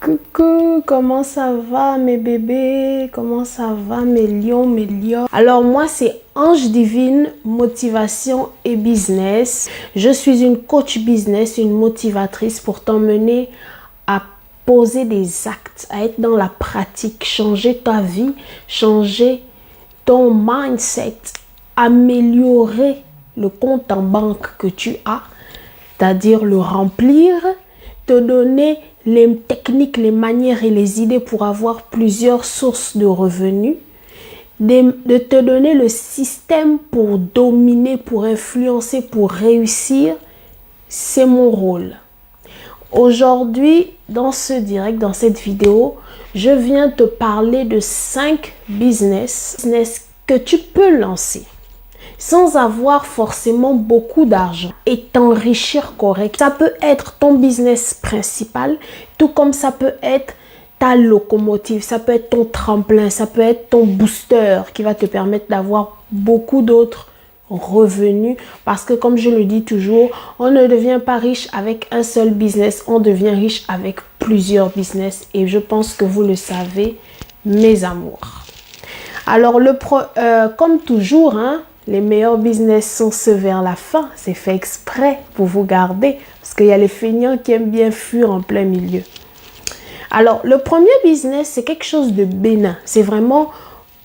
Coucou, comment ça va mes bébés? Comment ça va mes lions, mes lions? Alors moi c'est Ange Divine, motivation et business. Je suis une coach business, une motivatrice pour t'emmener à poser des actes, à être dans la pratique, changer ta vie, changer ton mindset, améliorer le compte en banque que tu as, c'est-à-dire le remplir, te donner les techniques, les manières et les idées pour avoir plusieurs sources de revenus, de te donner le système pour dominer, pour influencer, pour réussir. C'est mon rôle. Aujourd'hui, dans ce direct, dans cette vidéo, je viens te parler de 5 business que tu peux lancer sans avoir forcément beaucoup d'argent et t'enrichir correct. Ça peut être ton business principal, tout comme ça peut être ta locomotive, ça peut être ton tremplin, ça peut être ton booster qui va te permettre d'avoir beaucoup d'autres revenus. Parce que comme je le dis toujours, on ne devient pas riche avec un seul business, on devient riche avec plusieurs business. Et je pense que vous le savez, mes amours. Alors, comme toujours, les meilleurs business sont ceux vers la fin. C'est fait exprès pour vous garder. Parce qu'il y a les feignants qui aiment bien fuir en plein milieu. Alors, le premier business, c'est quelque chose de bénin. C'est vraiment,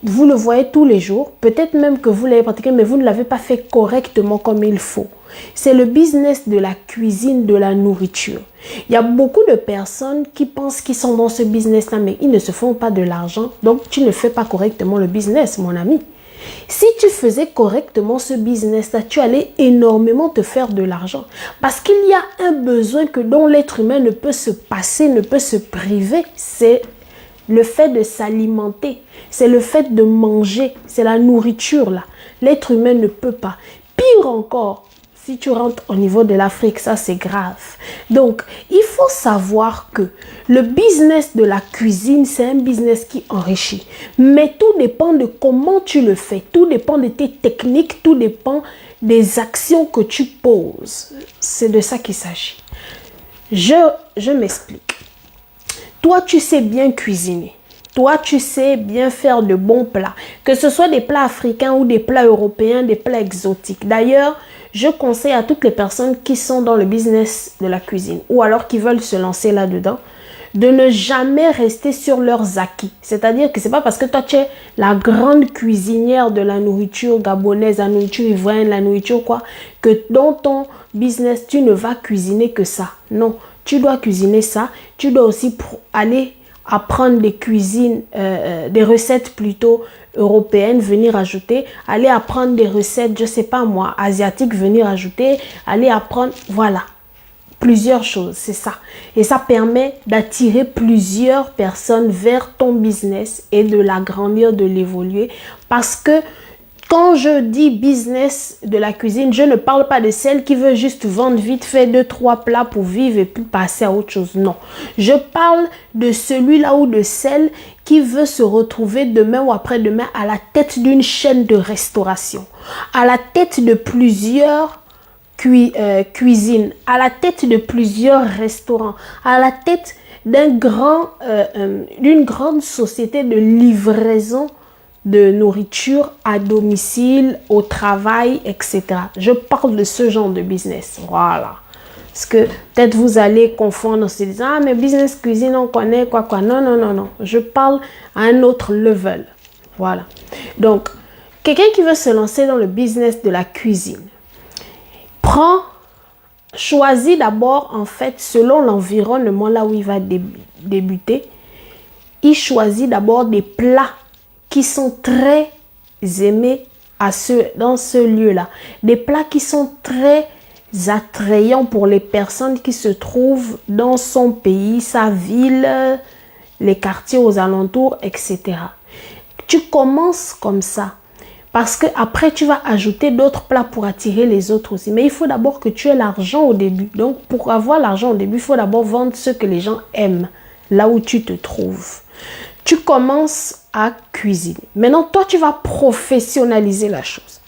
vous le voyez tous les jours. Peut-être même que vous l'avez pratiqué, mais vous ne l'avez pas fait correctement comme il faut. C'est le business de la cuisine, de la nourriture. Il y a beaucoup de personnes qui pensent qu'ils sont dans ce business-là, mais ils ne se font pas de l'argent. Donc, tu ne fais pas correctement le business, mon ami. Si tu faisais correctement ce business-là, tu allais énormément te faire de l'argent. Parce qu'il y a un besoin dont l'être humain ne peut se passer, ne peut se priver. C'est le fait de s'alimenter. C'est le fait de manger. C'est la nourriture là. L'être humain ne peut pas. Pire encore, si tu rentres au niveau de l'Afrique, ça c'est grave. Donc, il faut savoir que le business de la cuisine, c'est un business qui enrichit. Mais tout dépend de comment tu le fais. Tout dépend de tes techniques, tout dépend des actions que tu poses. C'est de ça qu'il s'agit. Je m'explique. Toi, tu sais bien cuisiner. Toi, tu sais bien faire de bons plats. Que ce soit des plats africains ou des plats européens, des plats exotiques. D'ailleurs, je conseille à toutes les personnes qui sont dans le business de la cuisine ou alors qui veulent se lancer là-dedans de ne jamais rester sur leurs acquis. C'est-à-dire que c'est pas parce que toi tu es la grande cuisinière de la nourriture gabonaise, la nourriture ivoirienne, la nourriture quoi, que dans ton business tu ne vas cuisiner que ça. Non, tu dois cuisiner ça. Tu dois aussi aller apprendre des cuisines, des recettes plutôt européennes, venir ajouter, aller apprendre des recettes, je sais pas moi, asiatiques, venir ajouter, aller apprendre, voilà, plusieurs choses, c'est ça. Et ça permet d'attirer plusieurs personnes vers ton business et de l'agrandir, de l'évoluer, parce que quand je dis business de la cuisine, je ne parle pas de celle qui veut juste vendre vite fait 2-3 plats pour vivre et puis passer à autre chose. Non. Je parle de celui-là ou de celle qui veut se retrouver demain ou après-demain à la tête d'une chaîne de restauration, à la tête de plusieurs cuisines, à la tête de plusieurs restaurants, à la tête d'une grande société de livraison de nourriture à domicile, au travail, etc. Je parle de ce genre de business. Voilà. Parce que peut-être vous allez confondre en se disant « Ah, mais business cuisine, on connaît quoi. » Non, non, non, non. Je parle à un autre level. Voilà. Donc, quelqu'un qui veut se lancer dans le business de la cuisine, choisis d'abord, en fait, selon l'environnement là où il va débuter, il choisit d'abord des plats qui sont très aimés dans ce lieu-là. Des plats qui sont très attrayants pour les personnes qui se trouvent dans son pays, sa ville, les quartiers aux alentours, etc. Tu commences comme ça. Parce que après tu vas ajouter d'autres plats pour attirer les autres aussi. Mais il faut d'abord que tu aies l'argent au début. Donc, pour avoir l'argent au début, il faut d'abord vendre ce que les gens aiment, là où tu te trouves. Tu commences à cuisiner. Maintenant, toi, tu vas professionnaliser la chose.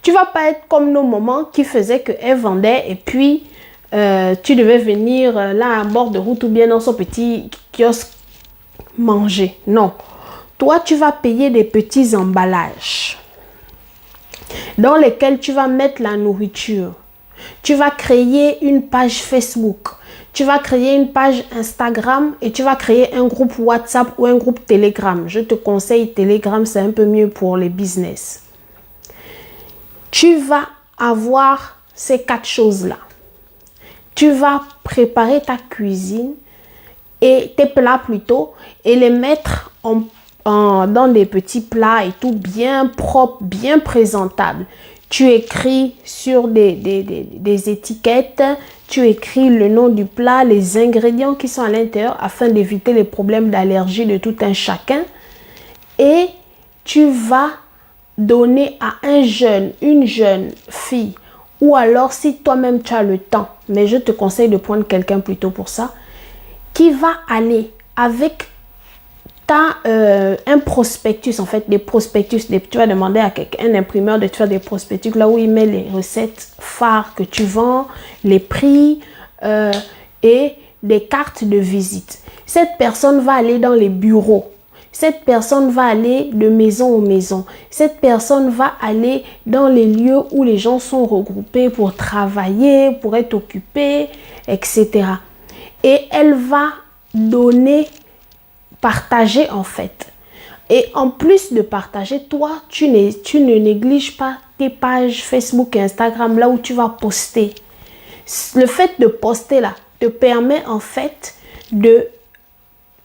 Tu vas pas être comme nos mamans qui faisaient qu'elles vendaient et puis tu devais venir là à bord de route ou bien dans son petit kiosque manger. Non. Toi, tu vas payer des petits emballages dans lesquels tu vas mettre la nourriture. Tu vas créer une page Facebook. Tu vas créer une page Instagram et tu vas créer un groupe WhatsApp ou un groupe Telegram. Je te conseille Telegram, c'est un peu mieux pour les business. Tu vas avoir ces 4 choses-là. Tu vas préparer ta cuisine et tes plats plutôt et les mettre dans des petits plats et tout bien propre, bien présentable. Tu écris sur des étiquettes, tu écris le nom du plat, les ingrédients qui sont à l'intérieur afin d'éviter les problèmes d'allergie de tout un chacun. Et tu vas donner à un jeune, une jeune fille, ou alors si toi-même tu as le temps, mais je te conseille de prendre quelqu'un plutôt pour ça, qui va aller avec un prospectus, en fait, des prospectus. Tu vas demander à un imprimeur de te faire des prospectus là où il met les recettes phares que tu vends, les prix et des cartes de visite. Cette personne va aller dans les bureaux. Cette personne va aller de maison en maison. Cette personne va aller dans les lieux où les gens sont regroupés pour travailler, pour être occupés, etc. Et elle va donner, partager en fait. Et en plus de partager, toi, tu ne négliges pas tes pages Facebook et Instagram, là où tu vas poster. Le fait de poster là te permet en fait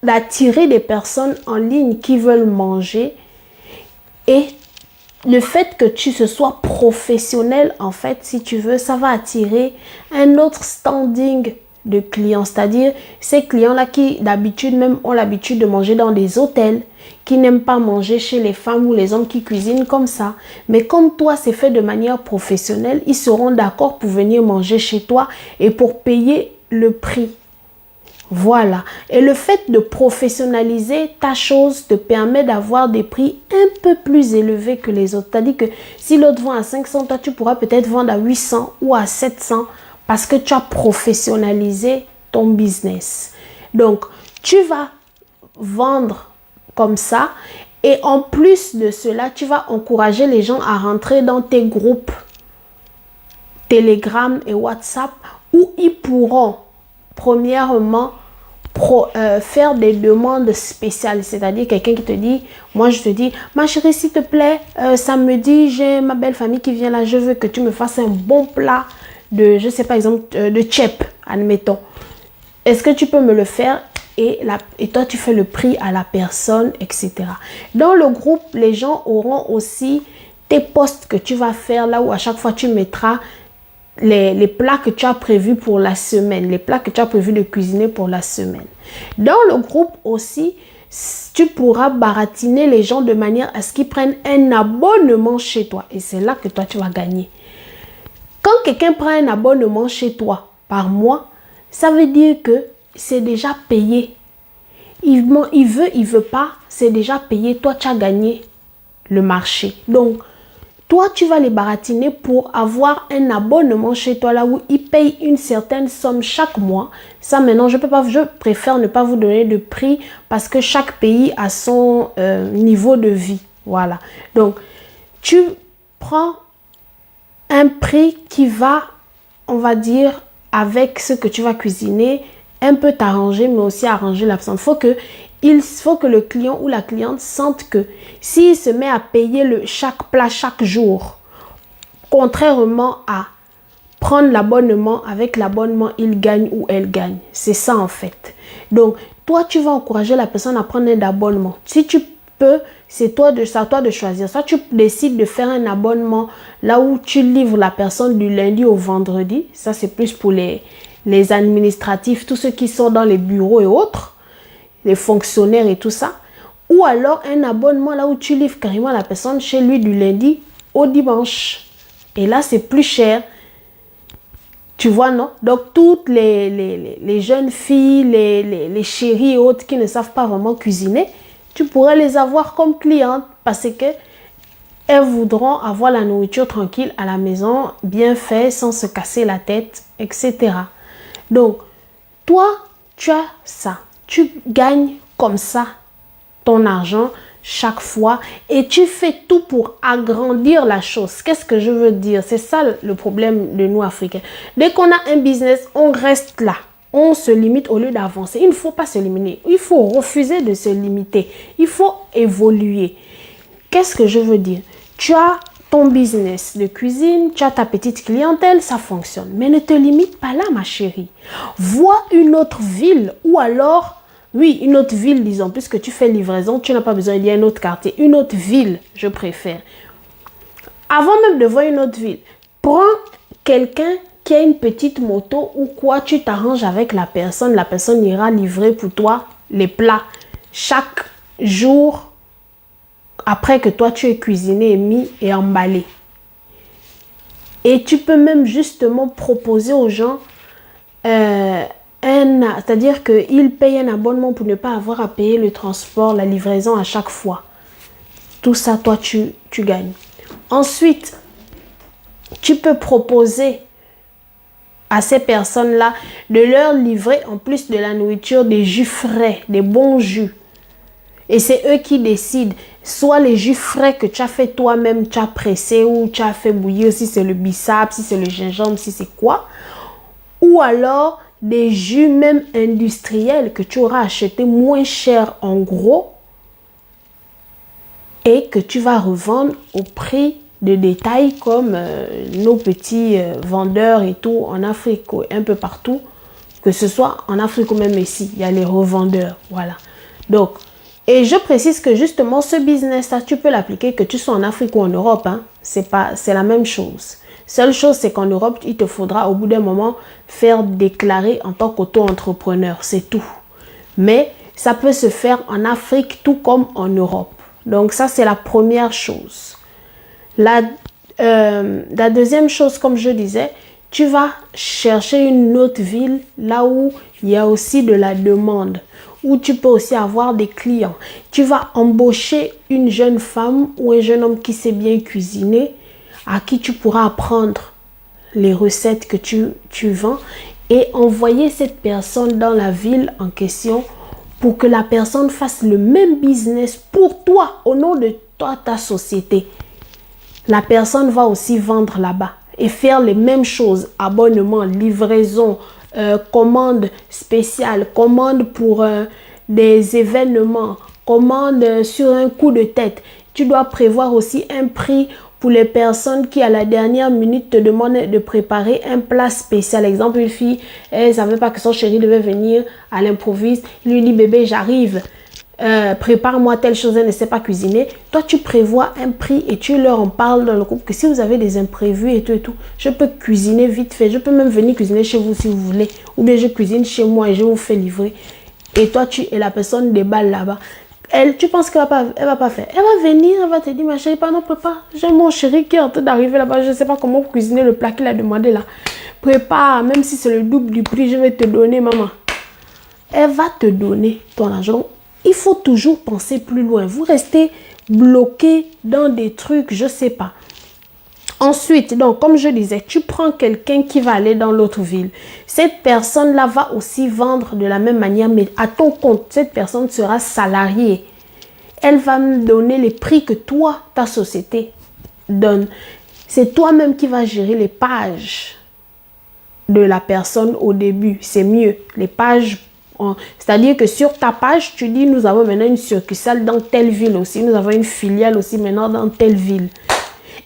d'attirer des personnes en ligne qui veulent manger. Et le fait que tu sois professionnel, en fait, si tu veux, ça va attirer un autre standing de clients, c'est-à-dire ces clients-là qui d'habitude même ont l'habitude de manger dans des hôtels, qui n'aiment pas manger chez les femmes ou les hommes qui cuisinent comme ça. Mais comme toi, c'est fait de manière professionnelle, ils seront d'accord pour venir manger chez toi et pour payer le prix. Voilà. Et le fait de professionnaliser ta chose te permet d'avoir des prix un peu plus élevés que les autres. C'est-à-dire que si l'autre vend à 500, toi, tu pourras peut-être vendre à 800 ou à 700 parce que tu as professionnalisé ton business. Donc, tu vas vendre comme ça et en plus de cela, tu vas encourager les gens à rentrer dans tes groupes Telegram et WhatsApp où ils pourront premièrement faire des demandes spéciales, c'est-à-dire quelqu'un qui te dit, moi je te dis, ma chérie s'il te plaît, samedi j'ai ma belle famille qui vient là, je veux que tu me fasses un bon plat de, je sais pas exemple, de tchèp, admettons. Est-ce que tu peux me le faire? Et toi tu fais le prix à la personne, etc. Dans le groupe, les gens auront aussi tes posts que tu vas faire là où à chaque fois tu mettras les plats que tu as prévus pour la semaine, les plats que tu as prévu de cuisiner pour la semaine. Dans le groupe aussi, tu pourras baratiner les gens de manière à ce qu'ils prennent un abonnement chez toi. Et c'est là que toi, tu vas gagner. Quand quelqu'un prend un abonnement chez toi par mois, ça veut dire que c'est déjà payé. Il veut pas, c'est déjà payé. Toi, tu as gagné le marché. Donc, toi, tu vas les baratiner pour avoir un abonnement chez toi là où ils payent une certaine somme chaque mois. Ça, maintenant, je préfère ne pas vous donner de prix parce que chaque pays a son niveau de vie. Voilà. Donc, tu prends un prix qui va, on va dire, avec ce que tu vas cuisiner, un peu t'arranger, mais aussi arranger la personne. Il faut que le client ou la cliente sente que s'il se met à payer chaque plat chaque jour, contrairement à prendre l'abonnement, avec l'abonnement, il gagne ou elle gagne. C'est ça en fait. Donc, toi, tu vas encourager la personne à prendre un abonnement. Si tu peux, c'est à toi de choisir. Soit tu décides de faire un abonnement là où tu livres la personne du lundi au vendredi. Ça, c'est plus pour les administratifs, tous ceux qui sont dans les bureaux et autres, les fonctionnaires et tout ça. Ou alors un abonnement là où tu livres carrément la personne chez lui du lundi au dimanche. Et là, c'est plus cher. Tu vois, non? Donc, toutes les jeunes filles, les chéries et autres qui ne savent pas vraiment cuisiner, tu pourrais les avoir comme clientes parce que elles voudront avoir la nourriture tranquille à la maison, bien fait, sans se casser la tête, etc. Donc, toi, tu as ça. Tu gagnes comme ça ton argent chaque fois et tu fais tout pour agrandir la chose. Qu'est-ce que je veux dire? C'est ça le problème de nous Africains. Dès qu'on a un business, on reste là. On se limite au lieu d'avancer. Il ne faut pas se limiter. Il faut refuser de se limiter. Il faut évoluer. Qu'est-ce que je veux dire? Tu as ton business de cuisine, tu as ta petite clientèle, ça fonctionne. Mais ne te limite pas là, ma chérie. Vois une autre ville ou alors, oui, une autre ville, disons, puisque tu fais livraison, tu n'as pas besoin, il y a un autre quartier. Une autre ville, je préfère. Avant même de voir une autre ville, prends quelqu'un qui a une petite moto ou quoi, tu t'arranges avec la personne ira livrer pour toi les plats chaque jour après que toi tu aies cuisiné et mis et emballé. Et tu peux même justement proposer aux gens c'est-à-dire qu'ils payent un abonnement pour ne pas avoir à payer le transport, la livraison à chaque fois. Tout ça, toi, tu gagnes. Ensuite, tu peux proposer à ces personnes-là de leur livrer en plus de la nourriture des jus frais, des bons jus. Et c'est eux qui décident. Soit les jus frais que tu as fait toi-même, tu as pressé ou tu as fait bouillir, si c'est le bissap, si c'est le gingembre, si c'est quoi. Ou alors des jus même industriels que tu auras acheté moins cher en gros et que tu vas revendre au prix de détail comme nos petits vendeurs et tout en Afrique, un peu partout, que ce soit en Afrique ou même ici, il y a les revendeurs, voilà. Donc, et je précise que justement ce business-là, tu peux l'appliquer que tu sois en Afrique ou en Europe, hein. C'est la même chose. Seule chose, c'est qu'en Europe, il te faudra au bout d'un moment faire déclarer en tant qu'auto-entrepreneur, c'est tout. Mais ça peut se faire en Afrique tout comme en Europe. Donc ça, c'est la première chose. La deuxième chose, comme je disais, tu vas chercher une autre ville là où il y a aussi de la demande, où tu peux aussi avoir des clients. Tu vas embaucher une jeune femme ou un jeune homme qui sait bien cuisiner, à qui tu pourras apprendre les recettes que tu vends et envoyer cette personne dans la ville en question pour que la personne fasse le même business pour toi, au nom de toi, ta société. La personne va aussi vendre là-bas et faire les mêmes choses, abonnement, livraison, commande spéciale, commande pour des événements, commande sur un coup de tête. Tu dois prévoir aussi un prix pour les personnes qui à la dernière minute te demandent de préparer un plat spécial. Exemple, une fille, elle ne savait pas que son chéri devait venir à l'improviste. Il lui dit, bébé, j'arrive. Prépare-moi telle chose, elle ne sait pas cuisiner. Toi, tu prévois un prix et tu leur en parles dans le groupe que si vous avez des imprévus et tout, je peux cuisiner vite fait. Je peux même venir cuisiner chez vous si vous voulez. Ou bien je cuisine chez moi et je vous fais livrer. Et toi, et la personne déballe là-bas. Elle, tu penses qu'elle va pas faire. Elle va venir, elle va te dire, ma chérie, non, prépare. J'ai mon chéri qui est en train d'arriver là-bas. Je ne sais pas comment cuisiner le plat qu'il a demandé là. Prépare, même si c'est le double du prix, je vais te donner, maman. Elle va te donner ton argent. Il faut toujours penser plus loin. Vous restez bloqué dans des trucs, je ne sais pas. Ensuite, donc, comme je disais, tu prends quelqu'un qui va aller dans l'autre ville. Cette personne-là va aussi vendre de la même manière, mais à ton compte. Cette personne sera salariée. Elle va me donner les prix que toi, ta société, donne. C'est toi-même qui vas gérer les pages de la personne au début. C'est mieux. Les pages, c'est-à-dire que sur ta page, tu dis, nous avons maintenant une succursale dans telle ville aussi. Nous avons une filiale aussi maintenant dans telle ville.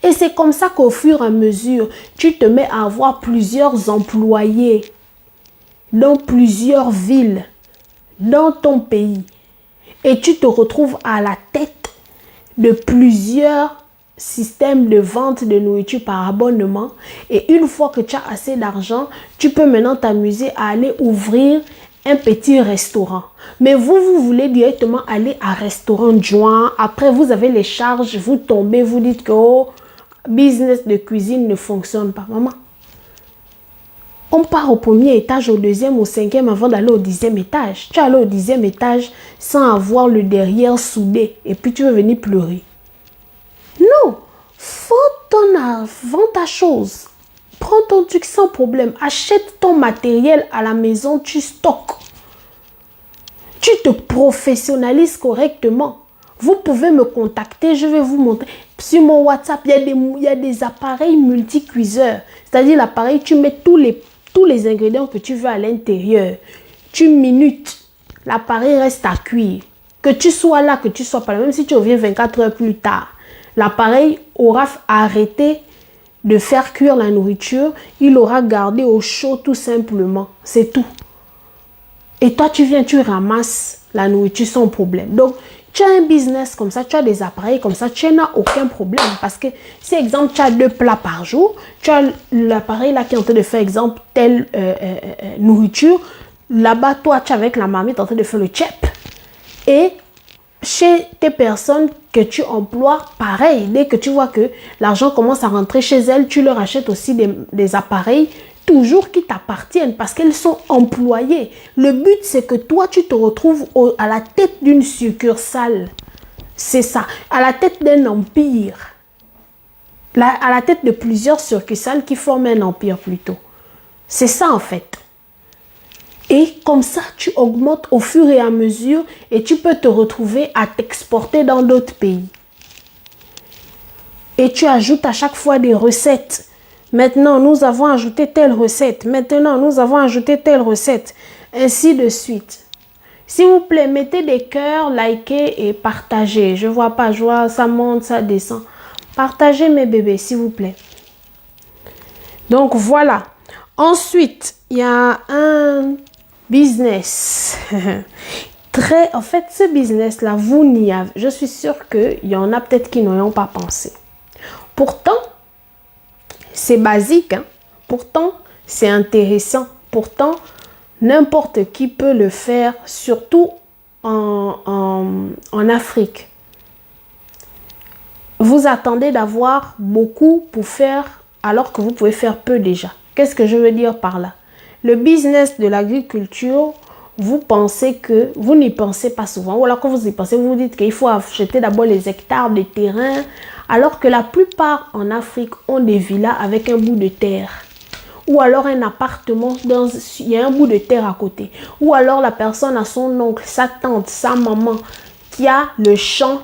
Et c'est comme ça qu'au fur et à mesure, tu te mets à avoir plusieurs employés dans plusieurs villes, dans ton pays. Et tu te retrouves à la tête de plusieurs systèmes de vente de nourriture par abonnement. Et une fois que tu as assez d'argent, tu peux maintenant t'amuser à aller ouvrir un petit restaurant. Mais vous voulez directement aller à restaurant joint. Après, vous avez les charges, vous tombez, vous dites que oh, business de cuisine ne fonctionne pas. Maman, on part au premier étage, au deuxième, au cinquième avant d'aller au 10e étage. Tu es allé au 10e étage sans avoir le derrière soudé et puis tu veux venir pleurer. Non, vends ta chose. prends ton truc sans problème. Achète ton matériel à la maison, tu stockes. Tu te professionnalises correctement. Vous pouvez me contacter, je vais vous montrer. Sur mon WhatsApp, il y a des appareils multi-cuiseurs. C'est-à-dire l'appareil, tu mets tous les ingrédients que tu veux à l'intérieur. Tu minutes. L'appareil reste à cuire. Que tu sois là, que tu sois pas là, même si tu reviens 24 heures plus tard, l'appareil aura arrêté de faire cuire la nourriture. Il aura gardé au chaud tout simplement. C'est tout. Et toi, tu viens, tu ramasses la nourriture sans problème. Donc, tu as un business comme ça, tu as des appareils comme ça, tu n'as aucun problème. Parce que, si exemple, tu as 2 plats par jour, tu as l'appareil là qui est en train de faire, exemple, telle nourriture. Là-bas, toi, tu es avec la marmite en train de faire le chep. Et chez tes personnes que tu emploies, pareil. Dès que tu vois que l'argent commence à rentrer chez elles, tu leur achètes aussi des appareils toujours qui t'appartiennent parce qu'elles sont employées. Le but, c'est que toi, tu te retrouves à la tête d'une succursale. C'est ça, à la tête d'un empire. À la tête de plusieurs succursales qui forment un empire plutôt. C'est ça en fait. Et comme ça, tu augmentes au fur et à mesure et tu peux te retrouver à t'exporter dans d'autres pays. Et tu ajoutes à chaque fois des recettes. Maintenant, nous avons ajouté telle recette. Maintenant, nous avons ajouté telle recette. Ainsi de suite. S'il vous plaît, mettez des cœurs, likez et partagez. Je ne vois pas, je vois ça monte, ça descend. Partagez mes bébés, s'il vous plaît. Donc, voilà. Ensuite, il y a un business. En fait, ce business-là, vous n'y avez. Je suis sûre qu'il y en a peut-être qui n'y ont pas pensé. Pourtant, c'est basique, hein? Pourtant, c'est intéressant. Pourtant, n'importe qui peut le faire, surtout en Afrique. Vous attendez d'avoir beaucoup pour faire, alors que vous pouvez faire peu déjà. Qu'est-ce que je veux dire par là? Le business de l'agriculture, vous pensez que, vous n'y pensez pas souvent. Ou alors quand vous y pensez, vous vous dites qu'il faut acheter d'abord les hectares de terrain, alors que la plupart en Afrique ont des villas avec un bout de terre. Ou alors un appartement, il y a un bout de terre à côté. Ou alors la personne a son oncle, sa tante, sa maman, qui a le champ,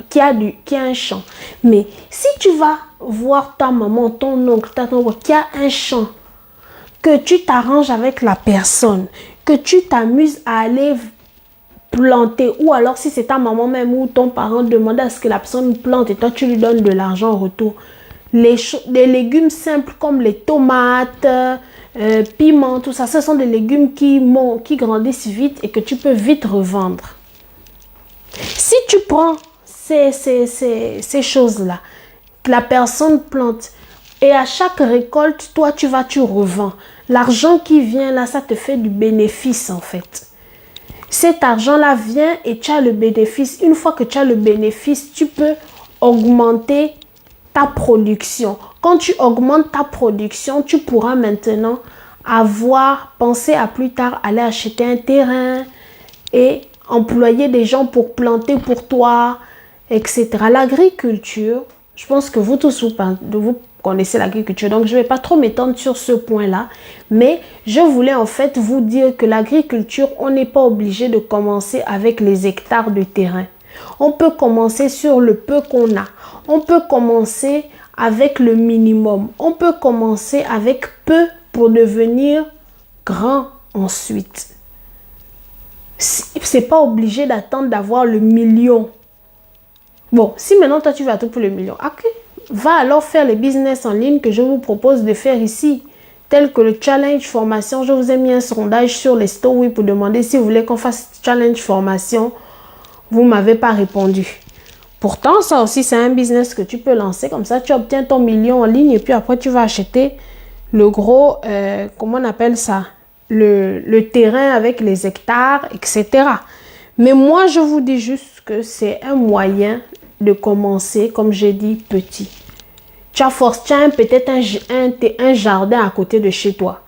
qui a un champ. Mais si tu vas voir ta maman, ton oncle, ta tante, qui a un champ, que tu t'arranges avec la personne, que tu t'amuses à aller planter, ou alors si c'est ta maman même ou ton parent demande à ce que la personne plante et toi tu lui donnes de l'argent en retour. Les légumes simples comme les tomates, piments, tout ça, ce sont des légumes qui grandissent vite et que tu peux vite revendre. Si tu prends ces choses-là, la personne plante et à chaque récolte, toi tu revends. L'argent qui vient là, ça te fait du bénéfice en fait. Cet argent-là vient et tu as le bénéfice. Une fois que tu as le bénéfice, tu peux augmenter ta production. Quand tu augmentes ta production, tu pourras maintenant penser à plus tard aller acheter un terrain et employer des gens pour planter pour toi, etc. L'agriculture, je pense que vous tous, vous connaissez l'agriculture, donc je ne vais pas trop m'étendre sur ce point-là, mais je voulais en fait vous dire que l'agriculture, on n'est pas obligé de commencer avec les hectares de terrain. On peut commencer sur le peu qu'on a. On peut commencer avec le minimum. On peut commencer avec peu pour devenir grand ensuite. C'est pas obligé d'attendre d'avoir le million. Bon, si maintenant toi tu vas tout pour le million, ok. Va alors faire les business en ligne que je vous propose de faire ici, tel que le challenge formation. Je vous ai mis un sondage sur les stories pour demander si vous voulez qu'on fasse challenge formation. Vous ne m'avez pas répondu. Pourtant, ça aussi, c'est un business que tu peux lancer. Comme ça, tu obtiens ton million en ligne et puis après, tu vas acheter le gros, comment on appelle ça? Le terrain avec les hectares, etc. Mais moi, je vous dis juste que c'est un moyen de commencer, comme j'ai dit, petit. Tu as peut-être un jardin à côté de chez toi.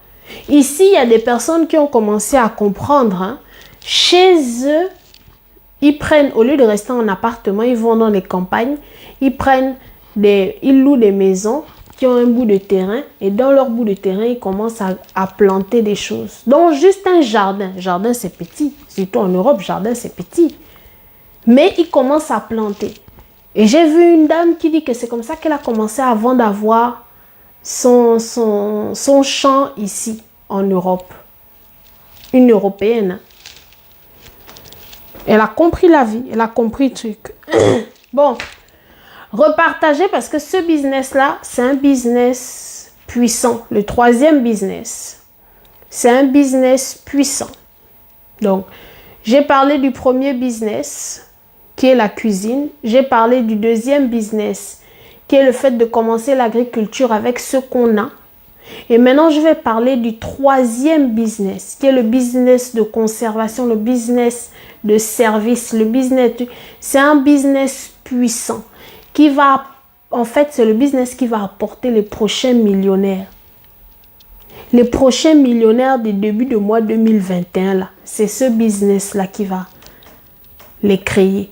Ici, il y a des personnes qui ont commencé à comprendre. Hein. Chez eux, ils prennent, au lieu de rester en appartement, ils vont dans les campagnes, ils louent des maisons qui ont un bout de terrain et dans leur bout de terrain, ils commencent à planter des choses. Donc, juste un jardin. Jardin, c'est petit. Surtout en Europe, jardin, c'est petit. Mais ils commencent à planter. Et j'ai vu une dame qui dit que c'est comme ça qu'elle a commencé avant d'avoir son champ ici, en Europe. Une Européenne. Elle a compris la vie. Elle a compris le truc. Bon. Repartager parce que ce business-là, c'est un business puissant. Le troisième business, c'est un business puissant. Donc, j'ai parlé du premier business, qui est la cuisine. J'ai parlé du deuxième business, qui est le fait de commencer l'agriculture avec ce qu'on a. Et maintenant, je vais parler du troisième business, qui est le business de conservation, le business de service, le business. C'est un business puissant. Qui va, en fait, c'est le business qui va apporter les prochains millionnaires. Les prochains millionnaires du début de mois 2021, là, c'est ce business-là qui va les créer.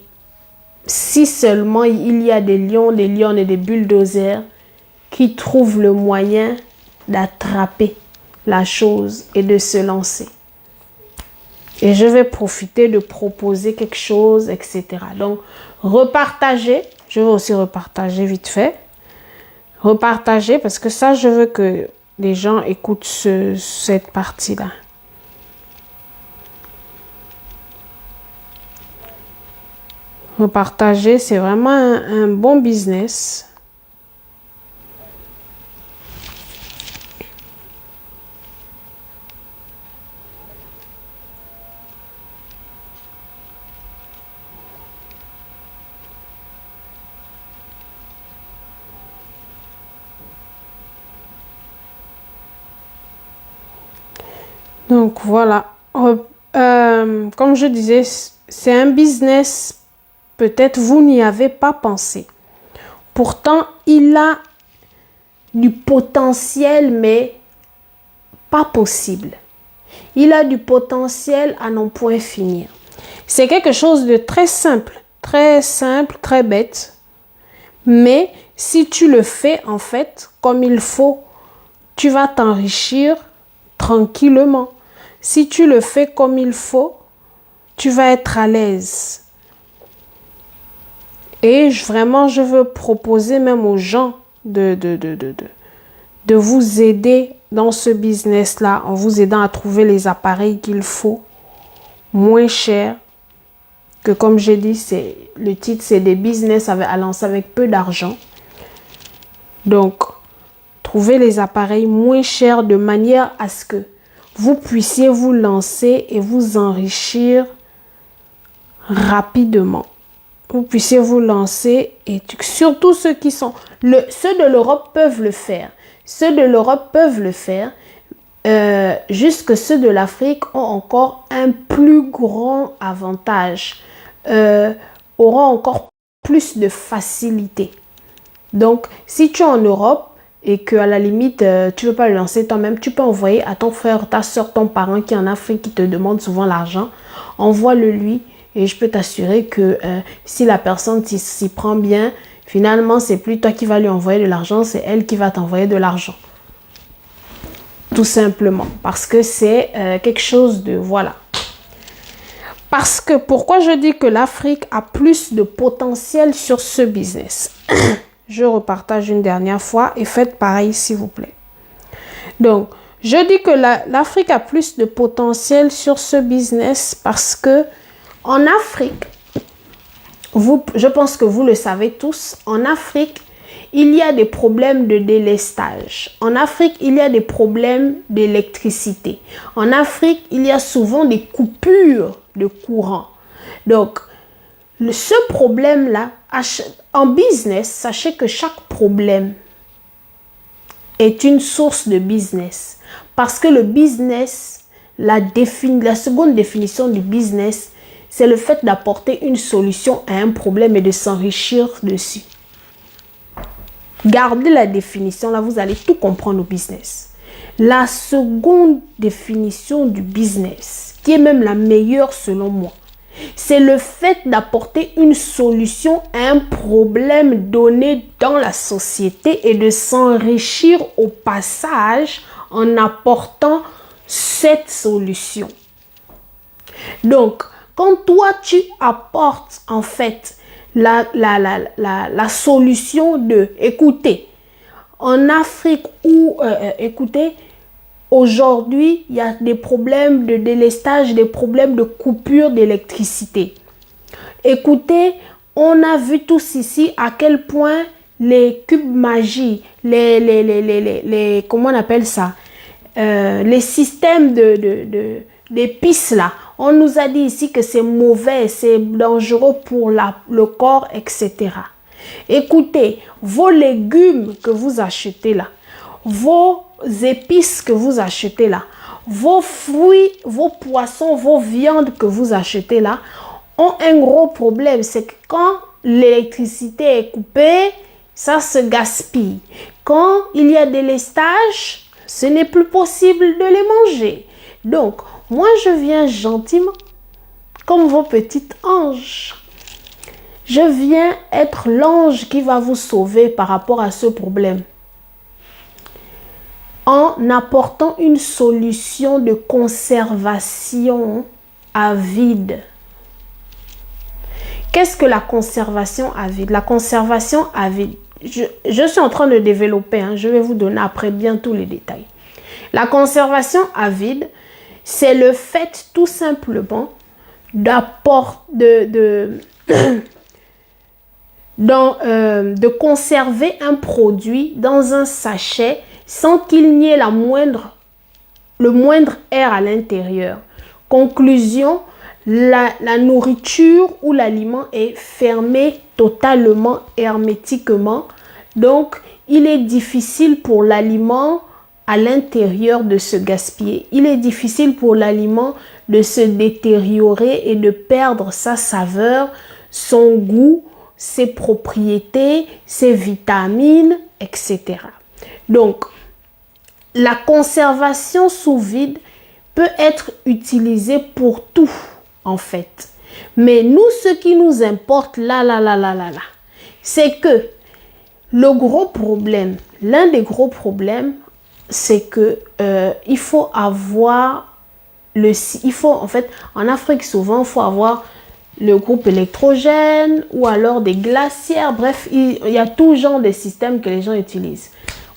Si seulement il y a des lions, des lionnes et des bulldozers qui trouvent le moyen d'attraper la chose et de se lancer. Et je vais profiter de proposer quelque chose, etc. Donc, repartager. Je vais aussi repartager vite fait. Repartager parce que ça, je veux que les gens écoutent cette partie-là. Repartager, c'est vraiment un bon business. Donc voilà, comme je disais, c'est un business, peut-être vous n'y avez pas pensé. Pourtant, il a du potentiel, mais pas possible. Il a du potentiel à n'en point finir. C'est quelque chose de très simple, très bête. Mais si tu le fais en fait comme il faut, tu vas t'enrichir tranquillement. Si tu le fais comme il faut, tu vas être à l'aise. Et vraiment, je veux proposer même aux gens de vous aider dans ce business-là, en vous aidant à trouver les appareils qu'il faut, moins cher, que comme j'ai dit, le titre, c'est des business à lancer avec peu d'argent. Donc, trouver les appareils moins chers de manière à ce que vous puissiez vous lancer et vous enrichir rapidement. Vous puissiez vous lancer et surtout ceux qui sont... ceux de l'Europe peuvent le faire. Ceux de l'Europe peuvent le faire. Jusque ceux de l'Afrique ont encore un plus grand avantage. Auront encore plus de facilité. Donc, si tu es en Europe et qu'à la limite, tu ne veux pas le lancer toi-même, tu peux envoyer à ton frère, ta soeur, ton parent qui est en Afrique, qui te demande souvent l'argent. Envoie-le lui et je peux t'assurer que si la personne s'y prend bien, finalement, c'est plus toi qui vas lui envoyer de l'argent, c'est elle qui va t'envoyer de l'argent. Tout simplement. Parce que c'est quelque chose de... Voilà. Parce que, pourquoi je dis que l'Afrique a plus de potentiel sur ce business? Je repartage une dernière fois et faites pareil s'il vous plaît. Donc, je dis que l'Afrique a plus de potentiel sur ce business parce que en Afrique, je pense que vous le savez tous, en Afrique, il y a des problèmes de délestage. En Afrique, il y a des problèmes d'électricité. En Afrique, il y a souvent des coupures de courant. Donc, ce problème-là, en business, sachez que chaque problème est une source de business. Parce que le business, la seconde définition du business, c'est le fait d'apporter une solution à un problème et de s'enrichir dessus. Gardez la définition, là, vous allez tout comprendre au business. La seconde définition du business, qui est même la meilleure selon moi, C'est le fait d'apporter une solution à un problème donné dans la société et de s'enrichir au passage en apportant cette solution. Donc, quand toi, tu apportes en fait la solution de, écoutez, en Afrique où, écoutez, aujourd'hui, il y a des problèmes de délestage, des problèmes de coupure d'électricité. Écoutez, on a vu tous ici à quel point les cubes magie, comment on appelle ça, les systèmes d'épices là, on nous a dit ici que c'est mauvais, c'est dangereux pour le corps, etc. Écoutez, vos légumes que vous achetez là, vos épices que vous achetez là, vos fruits, vos poissons, vos viandes que vous achetez là, ont un gros problème. C'est que quand l'électricité est coupée, ça se gaspille. Quand il y a des lestages, ce n'est plus possible de les manger. Donc, moi, je viens gentiment, comme vos petits anges. Je viens être l'ange qui va vous sauver par rapport à ce problème. En apportant une solution de conservation à vide. Qu'est-ce que la conservation à vide? La conservation à vide, je suis en train de développer, je vais vous donner après bien tous les détails. La conservation à vide, c'est le fait tout simplement de conserver un produit dans un sachet sans qu'il n'y ait le moindre air à l'intérieur. Conclusion, la nourriture ou l'aliment est fermé totalement, hermétiquement. Donc, il est difficile pour l'aliment à l'intérieur de se gaspiller. Il est difficile pour l'aliment de se détériorer et de perdre sa saveur, son goût, ses propriétés, ses vitamines, etc. Donc, la conservation sous vide peut être utilisée pour tout, en fait. Mais nous, ce qui nous importe c'est que le gros problème, l'un des gros problèmes, c'est que il faut avoir en fait, en Afrique, souvent, il faut avoir le groupe électrogène ou alors des glacières. Bref, il y a tout genre de systèmes que les gens utilisent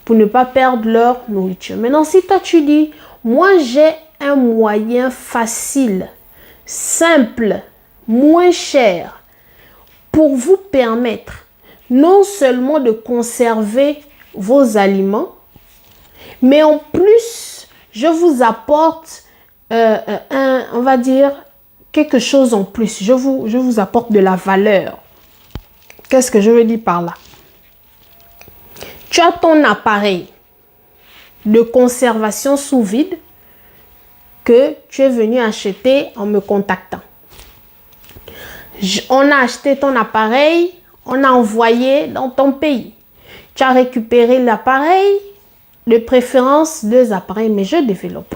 pour ne pas perdre leur nourriture. Maintenant, si toi tu dis, moi j'ai un moyen facile, simple, moins cher pour vous permettre non seulement de conserver vos aliments, mais en plus, je vous apporte on va dire quelque chose en plus. Je vous apporte de la valeur. Qu'est-ce que je veux dire par là? Tu as ton appareil de conservation sous vide que tu es venu acheter en me contactant. On a acheté ton appareil, on a envoyé dans ton pays. Tu as récupéré l'appareil, de préférence 2 appareils, mais je développe.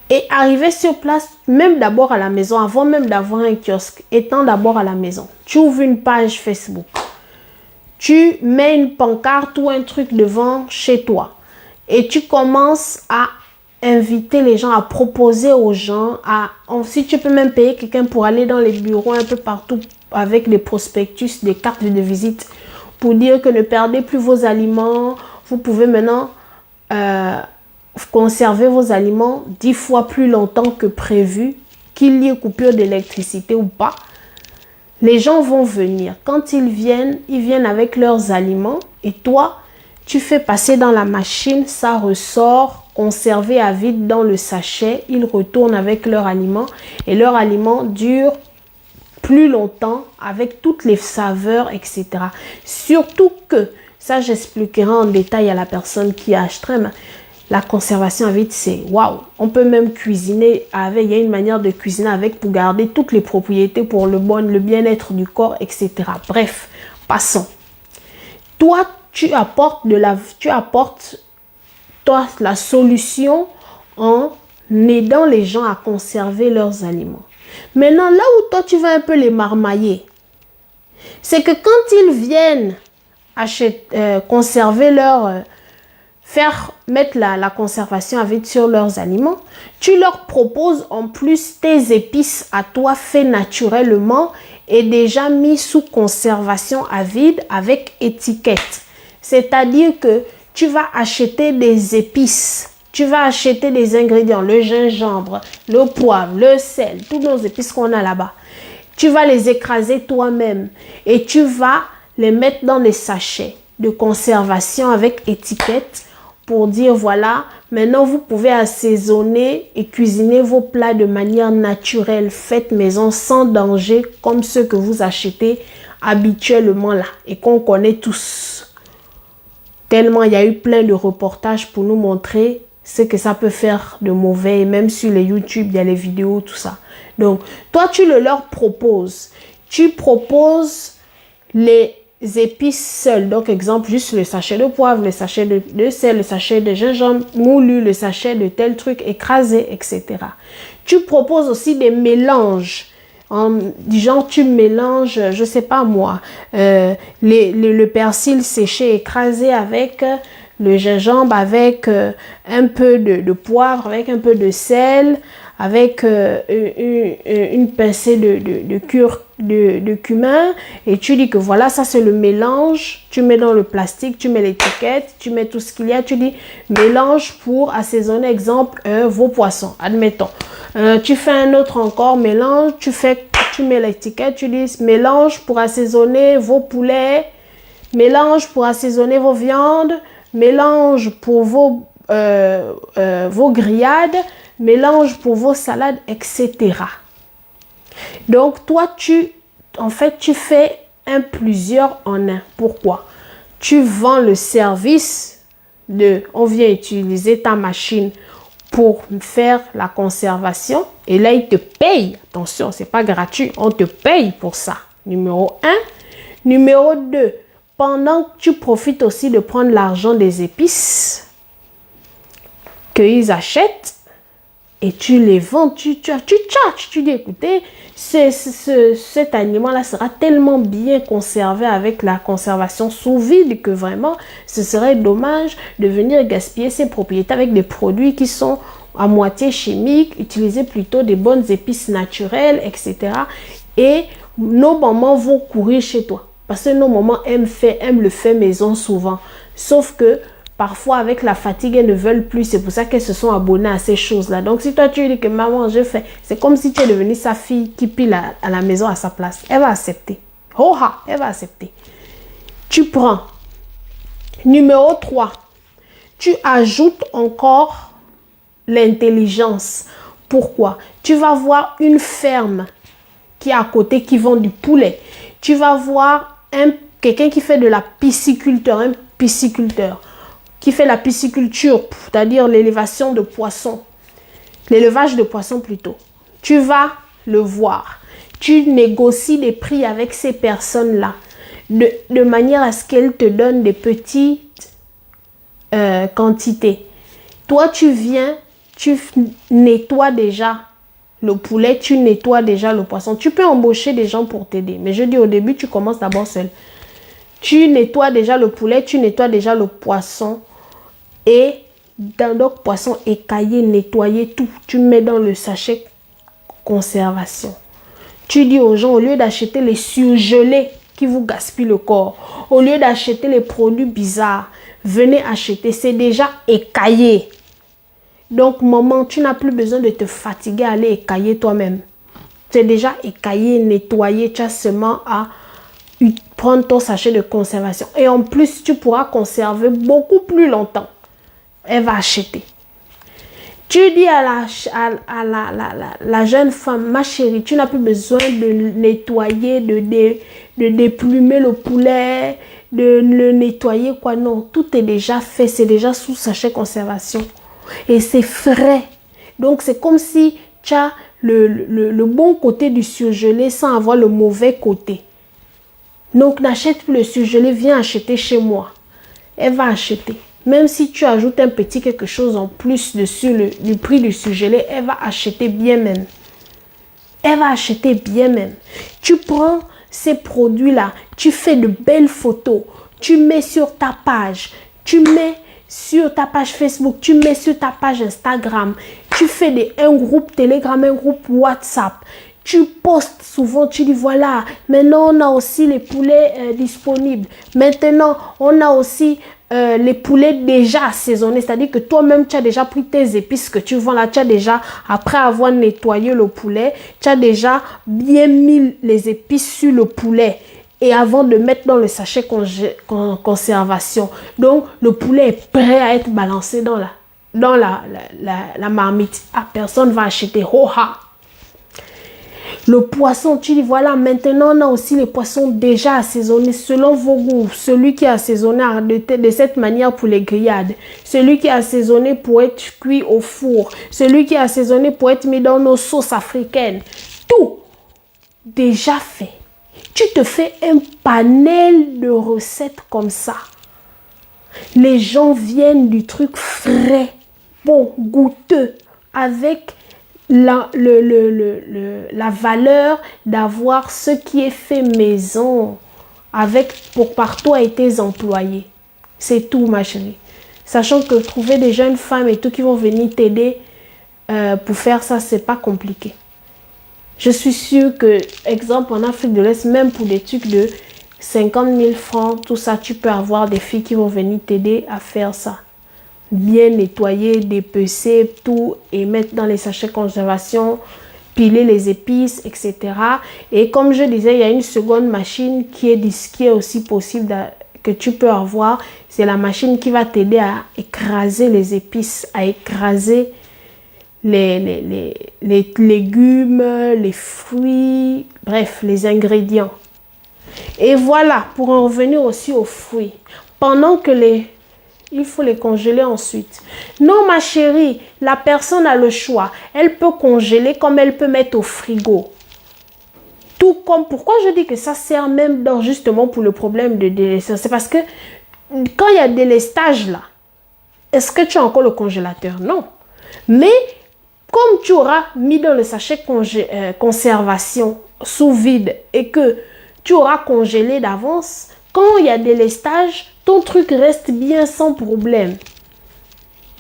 Et arriver sur place, même d'abord à la maison, avant même d'avoir un kiosque, étant d'abord à la maison, tu ouvres une page Facebook. Tu mets une pancarte ou un truc devant chez toi et tu commences à inviter les gens, à proposer aux gens, si tu peux même payer quelqu'un pour aller dans les bureaux un peu partout avec des prospectus, des cartes de visite pour dire que ne perdez plus vos aliments, vous pouvez maintenant conserver vos aliments 10 fois plus longtemps que prévu, qu'il y ait coupure d'électricité ou pas. Les gens vont venir. Quand ils viennent avec leurs aliments et toi, tu fais passer dans la machine, ça ressort, conservé à vide dans le sachet. Ils retournent avec leurs aliments et leurs aliments durent plus longtemps avec toutes les saveurs, etc. Surtout que, ça j'expliquerai en détail à la personne qui achèterait, la conservation à vide, c'est waouh. On peut même cuisiner avec, il y a une manière de cuisiner avec pour garder toutes les propriétés pour le bien-être du corps, etc. Bref, passons. Toi, tu apportes la solution en aidant les gens à conserver leurs aliments. Maintenant, là où toi, tu vas un peu les marmailler, c'est que quand ils viennent conserver leur... mettre la conservation à vide sur leurs aliments, tu leur proposes en plus tes épices à toi fait naturellement et déjà mis sous conservation à vide avec étiquette. C'est-à-dire que tu vas acheter des épices, tu vas acheter des ingrédients, le gingembre, le poivre, le sel, tous nos épices qu'on a là-bas. Tu vas les écraser toi-même et tu vas les mettre dans des sachets de conservation avec étiquette pour dire voilà, maintenant vous pouvez assaisonner et cuisiner vos plats de manière naturelle, faite maison, sans danger, comme ceux que vous achetez habituellement là et qu'on connaît tous. Tellement il y a eu plein de reportages pour nous montrer ce que ça peut faire de mauvais. Et même sur les YouTube, il y a les vidéos, tout ça. Donc, toi, tu le leur proposes. Tu proposes les épices seules. Donc, exemple, juste le sachet de poivre, le sachet de sel, le sachet de gingembre moulu, le sachet de tel truc écrasé, etc. Tu proposes aussi des mélanges. Du genre, tu mélanges, je sais pas moi, le persil séché écrasé avec le gingembre, avec un peu de poivre, avec un peu de sel, avec une pincée de cumin, et tu dis que voilà, ça c'est le mélange. Tu mets dans le plastique, tu mets l'étiquette, tu mets tout ce qu'il y a, tu dis mélange pour assaisonner, exemple, vos poissons, admettons. Tu fais un autre encore, mélange, tu mets l'étiquette, tu dis mélange pour assaisonner vos poulets, mélange pour assaisonner vos viandes, mélange pour vos grillades, mélange pour vos salades, etc. Donc, toi, tu fais un plusieurs en un. Pourquoi? Tu vends le service on vient utiliser ta machine pour faire la conservation. Et là, ils te payent. Attention, c'est pas gratuit. On te paye pour ça. Numéro 1. Numéro 2. Pendant que tu profites aussi de prendre l'argent des épices qu'ils achètent et tu les vends, tu tchatches, tu dis écoutez, cet aliment-là sera tellement bien conservé avec la conservation sous vide que vraiment, ce serait dommage de venir gaspiller ses propriétés avec des produits qui sont à moitié chimiques, utiliser plutôt des bonnes épices naturelles, etc. Et nos mamans vont courir chez toi. Parce que nos mamans aiment le faire maison souvent. Sauf que parfois avec la fatigue, elles ne veulent plus. C'est pour ça qu'elles se sont abonnées à ces choses-là. Donc si toi tu dis que maman, je fais, c'est comme si tu es devenue sa fille qui pile à la maison à sa place. Elle va accepter. Oh-ha, elle va accepter. Tu prends. Numéro 3. Tu ajoutes encore l'intelligence. Pourquoi? Tu vas voir une ferme qui est à côté qui vend du poulet. Tu vas voir quelqu'un qui fait de la pisciculture, un pisciculteur, qui fait la pisciculture, c'est-à-dire l'élévation de poissons, l'élevage de poissons plutôt. Tu vas le voir. Tu négocies des prix avec ces personnes-là, de manière à ce qu'elles te donnent des petites quantités. Toi, tu viens, tu nettoies déjà le poulet, tu nettoies déjà le poisson. Tu peux embaucher des gens pour t'aider. Mais je dis au début, tu commences d'abord seul. Tu nettoies déjà le poulet, tu nettoies déjà le poisson. Et dans le poisson écaillé, nettoyé, tout. Tu mets dans le sachet conservation. Tu dis aux gens, au lieu d'acheter les surgelés qui vous gaspillent le corps, au lieu d'acheter les produits bizarres, venez acheter. C'est déjà écaillé. Donc, maman, tu n'as plus besoin de te fatiguer à aller écailler toi-même. C'est déjà écaillé, nettoyé. Tu as seulement à prendre ton sachet de conservation. Et en plus, tu pourras conserver beaucoup plus longtemps. Elle va acheter. Tu dis à la jeune femme, ma chérie, tu n'as plus besoin de nettoyer, de déplumer le poulet, de le nettoyer, quoi. Non, tout est déjà fait. C'est déjà sous sachet conservation. Et c'est frais. Donc, c'est comme si tu as le bon côté du surgelé sans avoir le mauvais côté. Donc, n'achète plus le surgelé, viens acheter chez moi. Elle va acheter. Même si tu ajoutes un petit quelque chose en plus dessus du prix du surgelé, elle va acheter bien même. Elle va acheter bien même. Tu prends ces produits-là, tu fais de belles photos, tu mets sur ta page, tu mets sur ta page Facebook, tu mets sur ta page Instagram, tu fais un groupe Telegram, un groupe WhatsApp. Tu postes souvent, tu dis voilà, maintenant on a aussi les poulets disponibles. Maintenant, on a aussi les poulets déjà assaisonnés. C'est-à-dire que toi-même, tu as déjà pris tes épices que tu vends là. Tu as déjà, après avoir nettoyé le poulet, tu as déjà bien mis les épices sur le poulet. Et avant de mettre dans le sachet conservation. Donc, le poulet est prêt à être balancé dans la marmite. Ah, personne ne va acheter. Oh, ah. Le poisson, tu dis voilà, maintenant on a aussi les poissons déjà assaisonnés selon vos goûts. Celui qui est assaisonné de cette manière pour les grillades. Celui qui est assaisonné pour être cuit au four. Celui qui est assaisonné pour être mis dans nos sauces africaines. Tout déjà fait. Tu te fais un panel de recettes comme ça. Les gens viennent du truc frais, bon, goûteux, avec la valeur d'avoir ce qui est fait maison par toi et tes employés. C'est tout, ma chérie. Sachant que trouver des jeunes femmes et tout qui vont venir t'aider pour faire ça, c'est pas compliqué. Je suis sûre que, exemple, en Afrique de l'Est, même pour des trucs de 50 000 francs, tout ça, tu peux avoir des filles qui vont venir t'aider à faire ça. Bien nettoyer, dépecer, tout, et mettre dans les sachets de conservation, piler les épices, etc. Et comme je disais, il y a une seconde machine qui est aussi possible que tu peux avoir. C'est la machine qui va t'aider à écraser les épices, à écraser les légumes, les fruits, bref, les ingrédients. Et voilà, pour en revenir aussi aux fruits. Pendant que il faut les congeler ensuite. Non, ma chérie, la personne a le choix. Elle peut congeler comme elle peut mettre au frigo. Tout comme, pourquoi je dis que ça sert même justement pour le problème de délestage? C'est parce que quand il y a délestage là, est-ce que tu as encore le congélateur? Non. Mais comme tu auras mis dans le sachet conservation sous vide et que tu auras congelé d'avance, quand il y a délestage, ton truc reste bien sans problème.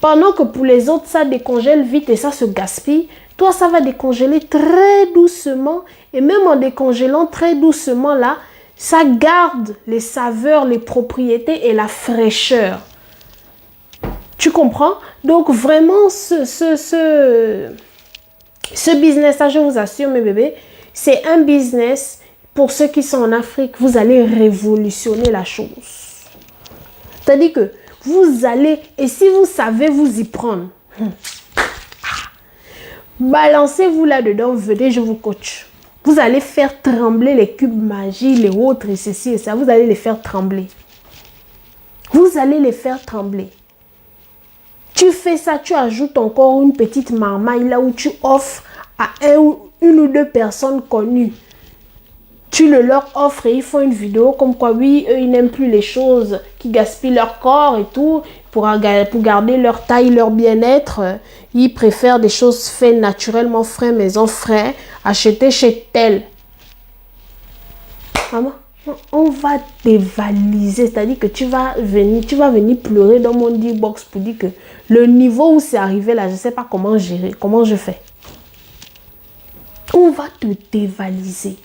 Pendant que pour les autres, ça décongèle vite et ça se gaspille, toi, ça va décongeler très doucement. Et même en décongélant très doucement là, ça garde les saveurs, les propriétés et la fraîcheur. Tu comprends? Donc vraiment, ce business-là, je vous assure mes bébés, c'est un business pour ceux qui sont en Afrique. Vous allez révolutionner la chose. C'est-à-dire que vous allez, et si vous savez vous y prendre, balancez-vous là-dedans, venez, je vous coach. Vous allez faire trembler les cubes magie, les autres et ceci et ça. Vous allez les faire trembler. Vous allez les faire trembler. Tu fais ça, tu ajoutes encore une petite marmaille là où tu offres à une ou deux personnes connues. Tu leur offres et ils font une vidéo comme quoi, oui, eux, ils n'aiment plus les choses qui gaspillent leur corps et tout. Pour garder leur taille, leur bien-être, ils préfèrent des choses faites naturellement, frais, maison, frais, acheter chez tel. Maman, on va dévaliser, c'est-à-dire que tu vas venir pleurer dans mon D-box pour dire que le niveau où c'est arrivé là, je ne sais pas comment gérer, comment je fais. On va te dévaliser.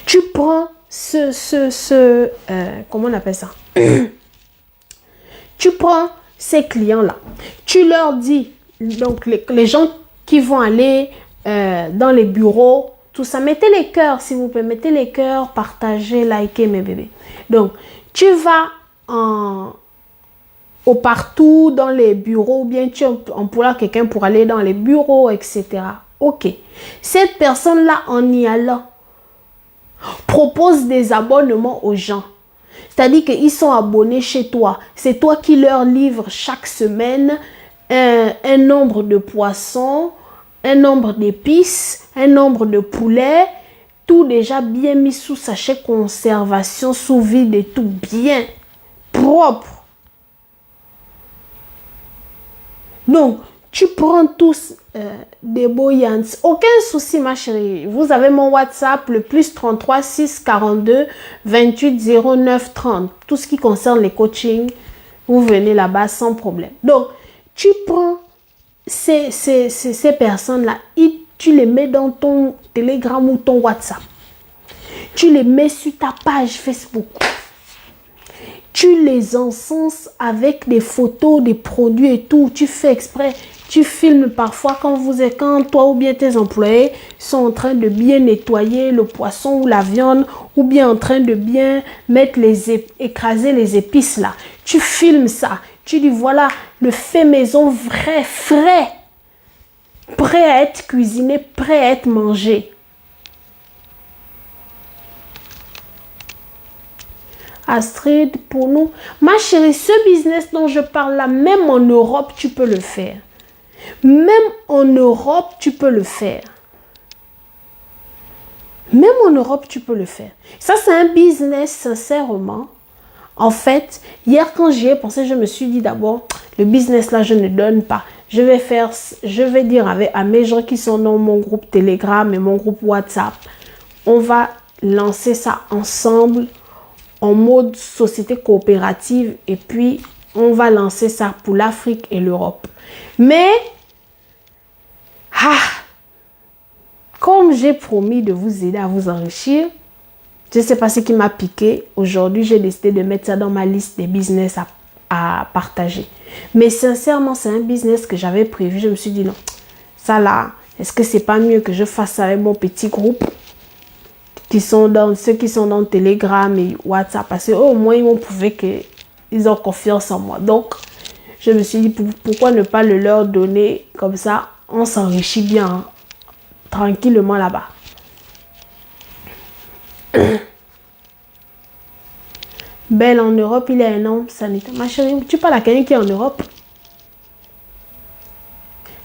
Tu prends comment on appelle ça? Tu prends ces clients-là. Tu leur dis, donc les gens qui vont aller dans les bureaux, tout ça, mettez les cœurs, s'il vous plaît. Mettez les cœurs, partagez, likez mes bébés. Donc, tu vas au partout dans les bureaux, ou bien tu emploies quelqu'un pour aller dans les bureaux, etc. Ok. Cette personne-là, en y allant, propose des abonnements aux gens. C'est-à-dire qu'ils sont abonnés chez toi. C'est toi qui leur livres chaque semaine un nombre de poissons, un nombre d'épices, un nombre de poulets, tout déjà bien mis sous sachet conservation, sous vide et tout bien propre. Donc, Tu prends tous des boyants. Aucun souci, ma chérie. Vous avez mon WhatsApp, le plus 33 6 42 28 09 30. Tout ce qui concerne les coachings, vous venez là-bas sans problème. Donc, tu prends ces personnes-là, tu les mets dans ton Telegram ou ton WhatsApp. Tu les mets sur ta page Facebook. Tu les encenses avec des photos, des produits et tout. Tu fais exprès. Tu filmes parfois quand toi ou bien tes employés sont en train de bien nettoyer le poisson ou la viande ou bien en train de bien mettre écraser les épices là. Tu filmes ça. Tu dis voilà le fait maison vrai, frais, prêt à être cuisiné, prêt à être mangé. Astrid, pour nous, ma chérie, ce business dont je parle là, même en Europe, tu peux le faire. Même en Europe, tu peux le faire. Même en Europe, tu peux le faire. Ça, c'est un business, sincèrement. En fait, hier, quand j'y ai pensé, je me suis dit d'abord, le business là, je ne donne pas. Je vais dire à mes gens qui sont dans mon groupe Telegram et mon groupe WhatsApp, on va lancer ça ensemble en mode société coopérative et puis on va lancer ça pour l'Afrique et l'Europe. Mais, comme j'ai promis de vous aider à vous enrichir, je ne sais pas ce qui m'a piqué. Aujourd'hui, j'ai décidé de mettre ça dans ma liste des business à partager. Mais sincèrement, c'est un business que j'avais prévu. Je me suis dit non, ça là, est-ce que c'est pas mieux que je fasse ça avec mon petit groupe ceux qui sont dans Telegram et WhatsApp, parce que au moins ils m'ont prouvé qu'ils ont confiance en moi. Donc, je me suis dit pourquoi ne pas le leur donner comme ça, on s'enrichit bien, hein, tranquillement là-bas. Belle, en Europe, il y a un homme sanitaire. Ma chérie, tu parles à quelqu'un qui est en Europe?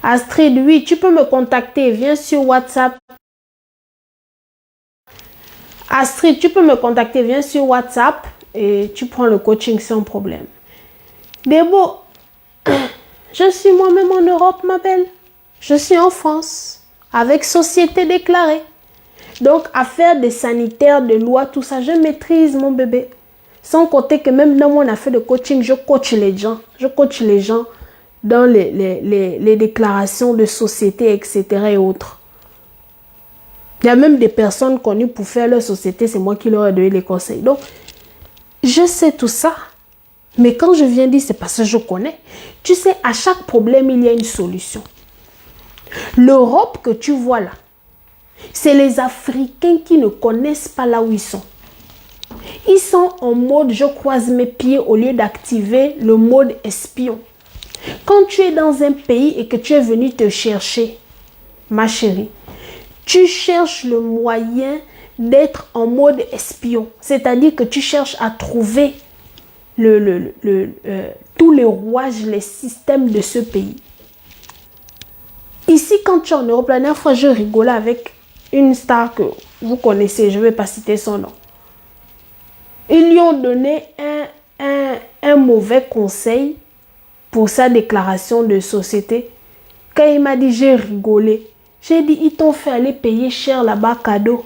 Astrid, oui, tu peux me contacter. Viens sur WhatsApp. Astrid, tu peux me contacter. Viens sur WhatsApp et tu prends le coaching sans problème. Débo, je suis moi-même en Europe, ma belle. Je suis en France avec société déclarée. Donc, affaires des sanitaires, de loi, tout ça, je maîtrise mon bébé. Sans compter que même dans mon affaire de coaching, je coach les gens. Je coach les gens dans les déclarations de société, etc. et autres. Il y a même des personnes connues pour faire leur société. C'est moi qui leur ai donné les conseils. Donc, je sais tout ça. Mais quand je viens dire, c'est parce que je connais. Tu sais, à chaque problème, il y a une solution. L'Europe que tu vois là, c'est les Africains qui ne connaissent pas là où ils sont. Ils sont en mode je croise mes pieds au lieu d'activer le mode espion. Quand tu es dans un pays et que tu es venu te chercher, ma chérie, tu cherches le moyen d'être en mode espion. C'est-à-dire que tu cherches à trouver tous les rouages, les systèmes de ce pays. Ici, quand tu es en Europe, la dernière fois, je rigolais avec une star que vous connaissez, je ne vais pas citer son nom. Ils lui ont donné un mauvais conseil pour sa déclaration de société. Quand il m'a dit, j'ai rigolé. J'ai dit, ils t'ont fait aller payer cher là-bas cadeau.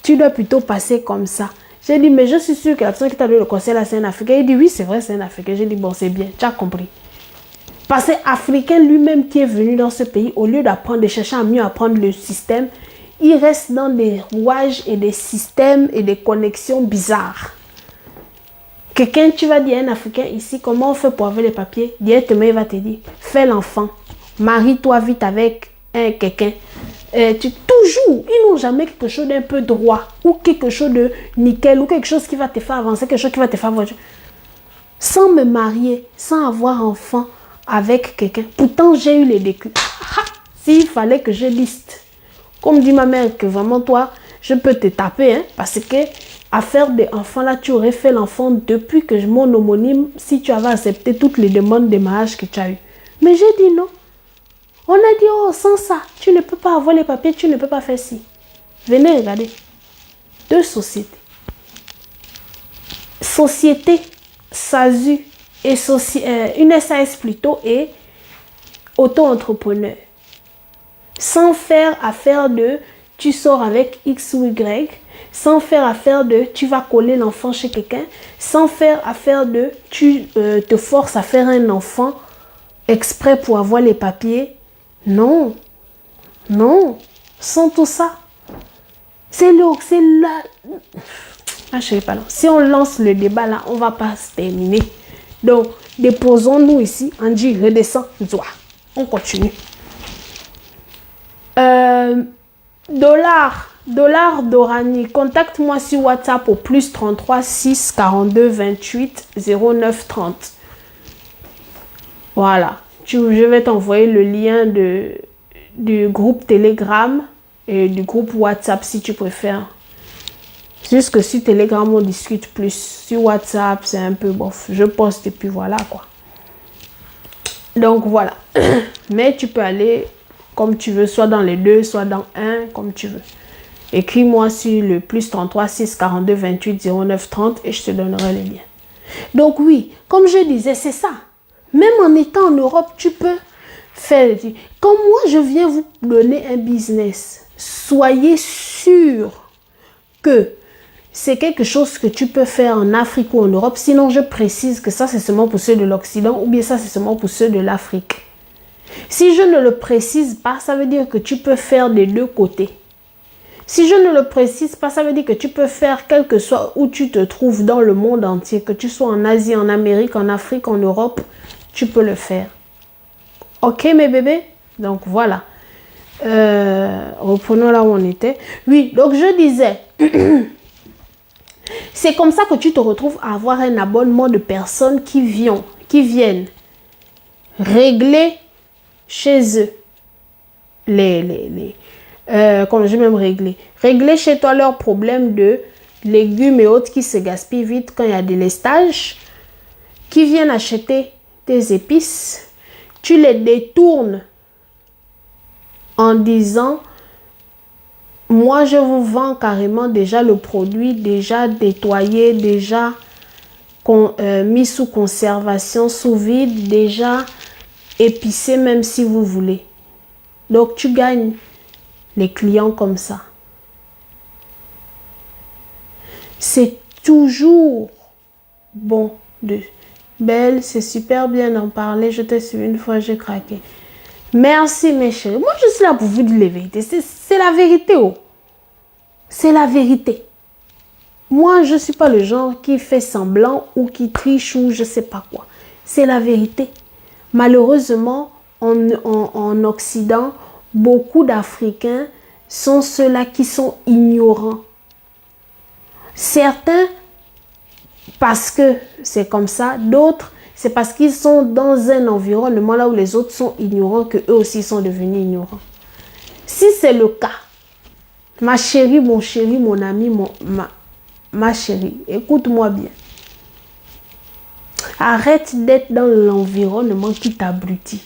Tu dois plutôt passer comme ça. J'ai dit, mais je suis sûre que la personne qui t'a donné le conseil là, c'est un Africain. Il dit, oui, c'est vrai, c'est un Africain. J'ai dit, bon, c'est bien, tu as compris. Parce que l'Africain lui-même qui est venu dans ce pays, au lieu d'apprendre, de chercher à mieux apprendre le système, il reste dans des rouages et des systèmes et des connexions bizarres. Quelqu'un, tu vas dire à un Africain ici, comment on fait pour avoir les papiers? Directement, il va te dire, fais l'enfant, marie-toi vite avec quelqu'un. Toujours, ils n'ont jamais quelque chose d'un peu droit, ou quelque chose de nickel, ou quelque chose qui va te faire avancer, quelque chose qui va te faire voyager. Sans me marier, sans avoir enfant avec quelqu'un. Pourtant, j'ai eu les déclus. S'il fallait que je liste, comme dit ma mère, que vraiment toi, je peux te taper, hein, parce que affaire des enfants, là, tu aurais fait l'enfant depuis que mon homonyme, si tu avais accepté toutes les demandes de mariage que tu as eues. Mais j'ai dit non. On a dit, oh, sans ça, tu ne peux pas avoir les papiers, tu ne peux pas faire ci. Venez regarder. 2 sociétés. Société SASU et une SAS plutôt et auto-entrepreneur. Sans faire affaire de tu sors avec X ou Y, sans faire affaire de tu vas coller l'enfant chez quelqu'un, sans faire affaire de tu te forces à faire un enfant exprès pour avoir les papiers. Non, non, sans tout ça. C'est là. Ah, je sais pas, non. Si on lance le débat là, on va pas se terminer. Donc, déposons-nous ici. Angie, redescends. On continue. Dollar Dorani, contacte-moi sur WhatsApp au plus 33 6 42 28 09 30. Voilà. Je vais t'envoyer le lien du groupe Telegram et du groupe WhatsApp si tu préfères. Juste que sur Telegram, on discute plus. Sur WhatsApp, c'est un peu bof. Je poste et puis voilà quoi. Donc voilà. Mais tu peux aller comme tu veux, soit dans les deux, soit dans un, comme tu veux. Écris-moi sur le plus 33 6 42 28 09 30 et je te donnerai le lien. Donc oui, comme je disais, c'est ça. Même en étant en Europe, tu peux faire. Comme moi, je viens vous donner un business. Soyez sûr que c'est quelque chose que tu peux faire en Afrique ou en Europe. Sinon, je précise que ça, c'est seulement pour ceux de l'Occident ou bien ça, c'est seulement pour ceux de l'Afrique. Si je ne le précise pas, ça veut dire que tu peux faire des deux côtés. Si je ne le précise pas, ça veut dire que tu peux faire quel que soit où tu te trouves dans le monde entier, que tu sois en Asie, en Amérique, en Afrique, en Europe, tu peux le faire. Ok mes bébés? Donc voilà. Reprenons là où on était. Oui, donc je disais, c'est comme ça que tu te retrouves à avoir un abonnement de personnes qui viennent régler chez eux comme je vais même régler chez toi leurs problèmes de légumes et autres qui se gaspillent vite quand il y a des lestages, qui viennent acheter tes épices, tu les détournes en disant moi je vous vends carrément déjà le produit déjà nettoyé, déjà mis sous conservation, sous vide, déjà épicé même si vous voulez. Donc tu gagnes les clients comme ça. C'est toujours bon de belle, c'est super bien d'en parler. Je t'ai suivi une fois, j'ai craqué. Merci mes chéris. Moi je suis là pour vous dire la vérité. C'est la vérité. Oh. C'est la vérité. Moi je ne suis pas le genre qui fait semblant ou qui triche ou je sais pas quoi. C'est la vérité. Malheureusement, en Occident, beaucoup d'Africains sont ceux-là qui sont ignorants. Certains, parce que c'est comme ça. D'autres, c'est parce qu'ils sont dans un environnement là où les autres sont ignorants que eux aussi sont devenus ignorants. Si c'est le cas, ma chérie, mon ami, ma chérie, écoute-moi bien. Arrête d'être dans l'environnement qui t'abrutit.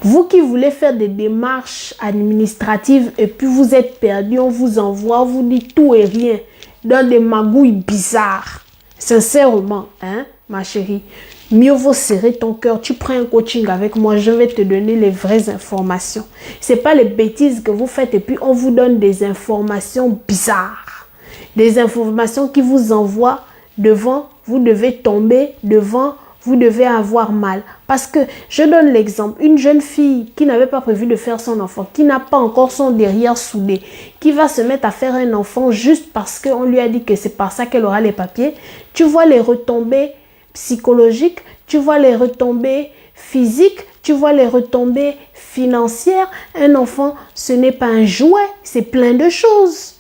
Vous qui voulez faire des démarches administratives et puis vous êtes perdu, on vous envoie, on vous dit tout et rien dans des magouilles bizarres. Sincèrement, hein, ma chérie, mieux vaut serrer ton cœur. Tu prends un coaching avec moi, je vais te donner les vraies informations. Ce n'est pas les bêtises que vous faites et puis on vous donne des informations bizarres. Des informations qui vous envoient devant, vous devez tomber devant, vous devez avoir mal. Parce que, je donne l'exemple, une jeune fille qui n'avait pas prévu de faire son enfant, qui n'a pas encore son derrière soudé, qui va se mettre à faire un enfant juste parce qu'on lui a dit que c'est par ça qu'elle aura les papiers. Tu vois les retombées psychologiques, tu vois les retombées physiques, tu vois les retombées financières. Un enfant, ce n'est pas un jouet, c'est plein de choses.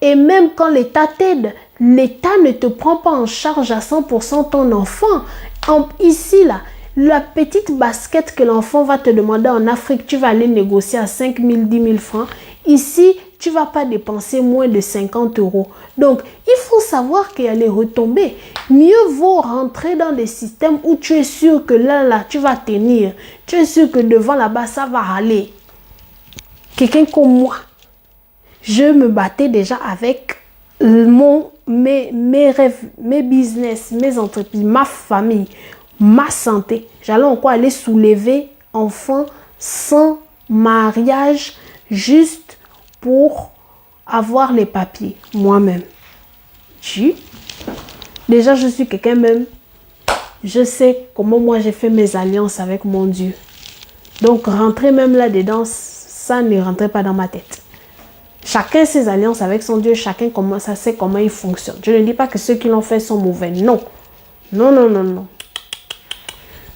Et même quand l'État t'aide, l'État ne te prend pas en charge à 100% ton enfant. Ici, là, la petite basket que l'enfant va te demander en Afrique, tu vas aller négocier à 5 000, 10 000 francs. Ici, tu ne vas pas dépenser moins de 50 €. Donc, il faut savoir qu'il y a les retombées. Mieux vaut rentrer dans des systèmes où tu es sûr que là, tu vas tenir. Tu es sûr que devant là-bas, ça va aller. Quelqu'un comme moi, je me battais déjà avec mes rêves, mes business, mes entreprises, ma famille, ma santé. J'allais encore aller soulever enfants sans mariage juste pour avoir les papiers moi-même. Déjà, je suis quelqu'un même. Je sais comment moi j'ai fait mes alliances avec mon Dieu. Donc, rentrer même là-dedans, ça ne rentrait pas dans ma tête. Chacun ses alliances avec son Dieu, chacun ça sait comment il fonctionne. Je ne dis pas que ceux qui l'ont fait sont mauvais. Non. Non, non, non, non.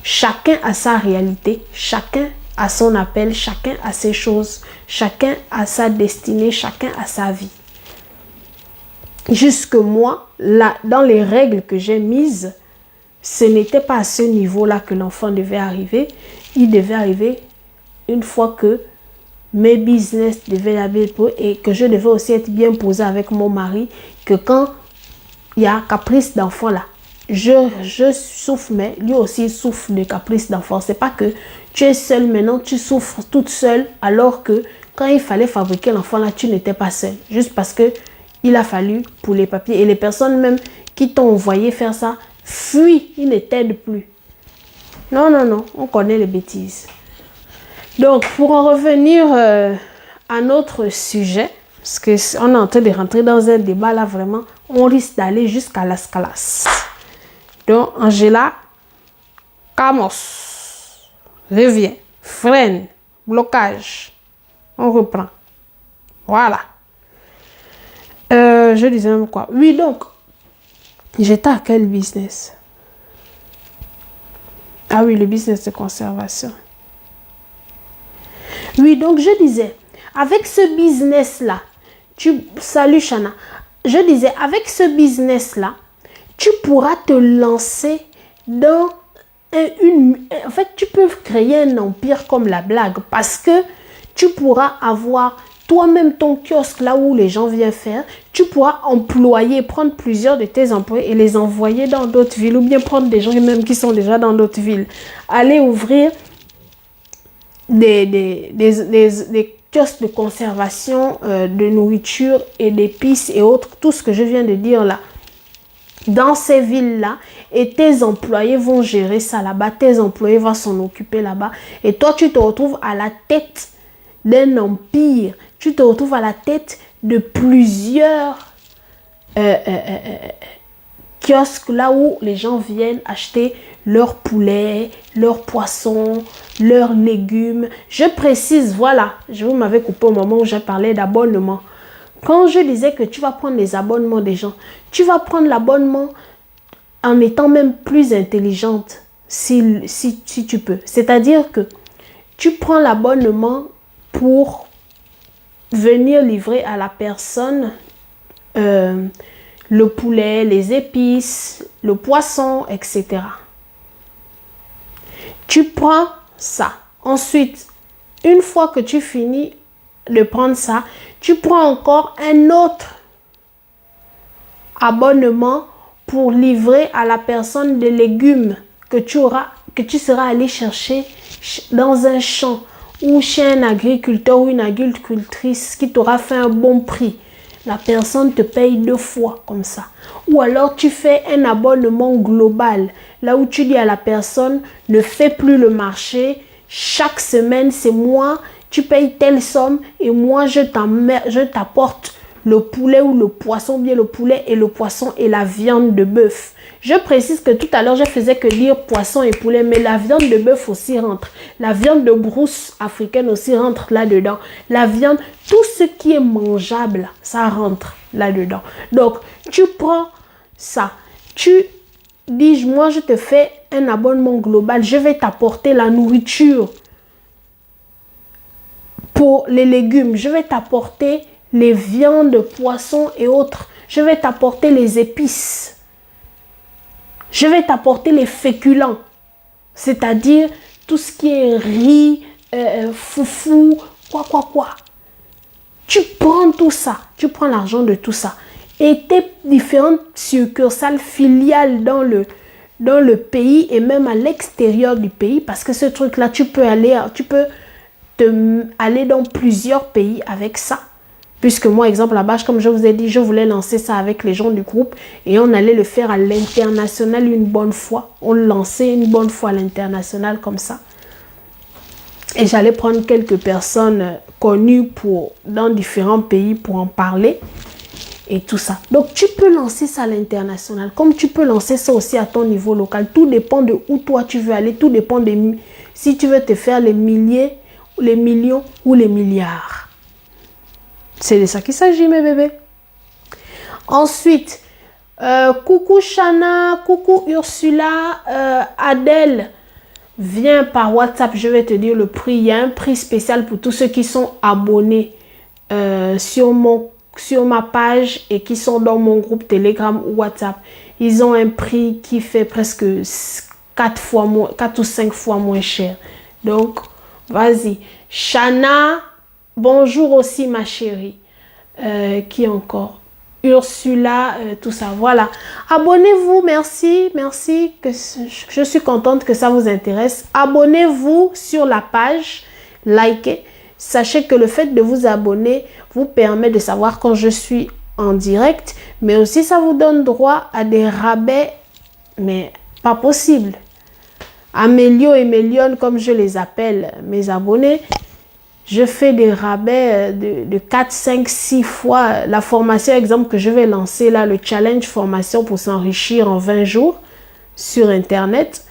Chacun a sa réalité, chacun a son appel, chacun a ses choses, chacun a sa destinée, chacun a sa vie. Jusque moi, là, dans les règles que j'ai mises, ce n'était pas à ce niveau-là que l'enfant devait arriver. Il devait arriver une fois que mes business devaient aller et que je devais aussi être bien posée avec mon mari, que quand il y a caprice d'enfant là, je souffre, mais lui aussi souffre de caprice d'enfant. C'est pas que tu es seule maintenant, tu souffres toute seule, alors que quand il fallait fabriquer l'enfant là, tu n'étais pas seule. Juste parce que il a fallu pour les papiers. Et les personnes même qui t'ont envoyé faire ça, fuient, ils ne t'aident plus. Non, non, non, on connaît les bêtises. Donc, pour en revenir à notre sujet, parce qu'on est en train de rentrer dans un débat là, vraiment, on risque d'aller jusqu'à la scalasse. Donc, Angela, Camos, revient, freine, blocage. On reprend. Voilà. Je disais même quoi? Oui, donc, j'étais à quel business? Ah oui, le business de conservation. Oui, donc je disais, avec ce business-là, salut Shana, je disais, avec ce business-là, tu pourras te lancer dans en fait, tu peux créer un empire comme la blague parce que tu pourras avoir toi-même ton kiosque là où les gens viennent faire. Tu pourras prendre plusieurs de tes employés et les envoyer dans d'autres villes ou bien prendre des gens même qui sont déjà dans d'autres villes. Aller ouvrir des kiosques de conservation de nourriture et d'épices et autres, tout ce que je viens de dire là, dans ces villes-là, et tes employés vont gérer ça là-bas, tes employés vont s'en occuper là-bas, et toi, tu te retrouves à la tête d'un empire, tu te retrouves à la tête de plusieurs kiosques là où les gens viennent acheter leurs poulets, leurs poissons, leurs légumes. Je précise, voilà, vous m'avez coupé au moment où j'ai parlé d'abonnement. Quand je disais que tu vas prendre les abonnements des gens, tu vas prendre l'abonnement en étant même plus intelligente si tu peux. C'est-à-dire que tu prends l'abonnement pour venir livrer à la personne le poulet, les épices, le poisson, etc. Tu prends ça. Ensuite, une fois que tu finis de prendre ça, tu prends encore un autre abonnement pour livrer à la personne des légumes que tu seras allé chercher dans un champ ou chez un agriculteur ou une agricultrice qui t'aura fait un bon prix. La personne te paye 2 fois comme ça. Ou alors tu fais un abonnement global, là où tu dis à la personne, ne fais plus le marché, chaque semaine c'est moi, tu payes telle somme et moi je t'apporte le poulet ou le poisson, bien le poulet et le poisson et la viande de bœuf. Je précise que tout à l'heure, je faisais que dire poisson et poulet, mais la viande de bœuf aussi rentre. La viande de brousse africaine aussi rentre là-dedans. La viande, tout ce qui est mangeable, ça rentre là-dedans. Donc, tu prends ça. Tu dis, moi, je te fais un abonnement global. Je vais t'apporter la nourriture pour les légumes. Je vais t'apporter les viandes, poissons et autres. Je vais t'apporter les épices. Je vais t'apporter les féculents. C'est-à-dire tout ce qui est riz, foufou, quoi. Tu prends tout ça. Tu prends l'argent de tout ça. Et tes différentes succursales filiales dans le pays et même à l'extérieur du pays. Parce que ce truc-là, tu peux aller dans plusieurs pays avec ça. Puisque moi, exemple, là-bas, comme je vous ai dit, je voulais lancer ça avec les gens du groupe et on allait le faire à l'international une bonne fois. On le lançait une bonne fois à l'international comme ça. Et j'allais prendre quelques personnes connues dans différents pays pour en parler et tout ça. Donc, tu peux lancer ça à l'international, comme tu peux lancer ça aussi à ton niveau local. Tout dépend de où toi tu veux aller, tout dépend de si tu veux te faire les milliers, les millions ou les milliards. C'est de ça qu'il s'agit, mes bébés. Ensuite, coucou Shana, coucou Ursula, Adèle, viens par WhatsApp, je vais te dire le prix. Il y a un prix spécial pour tous ceux qui sont abonnés sur ma page et qui sont dans mon groupe Telegram ou WhatsApp. Ils ont un prix qui fait presque 4 ou 5 fois moins cher. Donc, vas-y. Shana, bonjour aussi ma chérie. Qui encore? Ursula, tout ça. Voilà. Abonnez-vous, merci. Merci. Je suis contente que ça vous intéresse. Abonnez-vous sur la page. Likez. Sachez que le fait de vous abonner vous permet de savoir quand je suis en direct. Mais aussi, ça vous donne droit à des rabais. Mais pas possible. Amélio et Mélione, comme je les appelle, mes abonnés. Je fais des rabais de 4, 5, 6 fois. La formation, exemple, que je vais lancer là, le challenge formation pour s'enrichir en 20 jours sur Internet.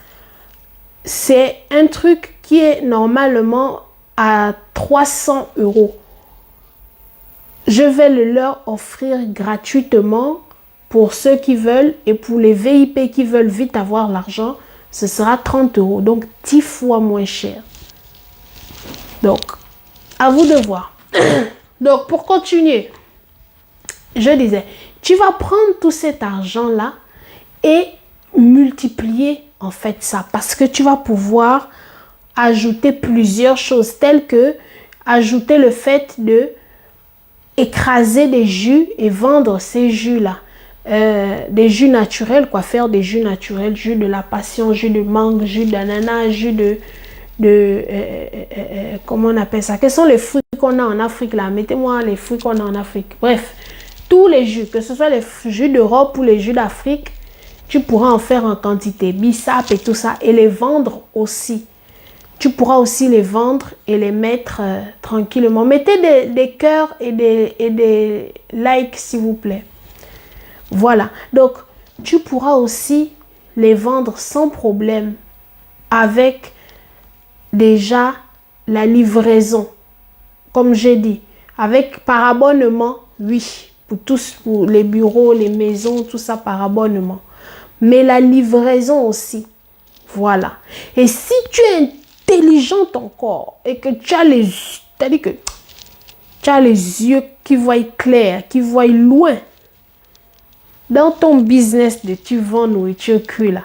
C'est un truc qui est normalement à 300 €. Je vais le leur offrir gratuitement pour ceux qui veulent. Et pour les VIP qui veulent vite avoir l'argent, ce sera 30 €. Donc, 10 fois moins cher. Donc, à vous de voir. Donc, pour continuer, je disais, tu vas prendre tout cet argent-là et multiplier en fait ça. Parce que tu vas pouvoir ajouter plusieurs choses telles que ajouter le fait de écraser des jus et vendre ces jus-là. Des jus naturels, quoi. Faire des jus naturels, jus de la passion, jus de mangue, jus d'ananas, jus comment on appelle ça? Quels sont les fruits qu'on a en Afrique là? Mettez-moi les fruits qu'on a en Afrique. Bref, tous les jus, que ce soit les jus d'Europe ou les jus d'Afrique, tu pourras en faire en quantité, bissap et tout ça, et les vendre aussi. Tu pourras aussi les vendre et les mettre tranquillement. Mettez des cœurs et des likes, s'il vous plaît. Voilà. Donc, tu pourras aussi les vendre sans problème avec déjà la livraison. Comme j'ai dit, par abonnement, oui. Pour tous, pour les bureaux, les maisons, tout ça par abonnement. Mais la livraison aussi. Voilà. Et si tu es intelligente encore et que tu as les yeux qui voient clair, qui voient loin, dans ton business de tu vends nourriture crue là,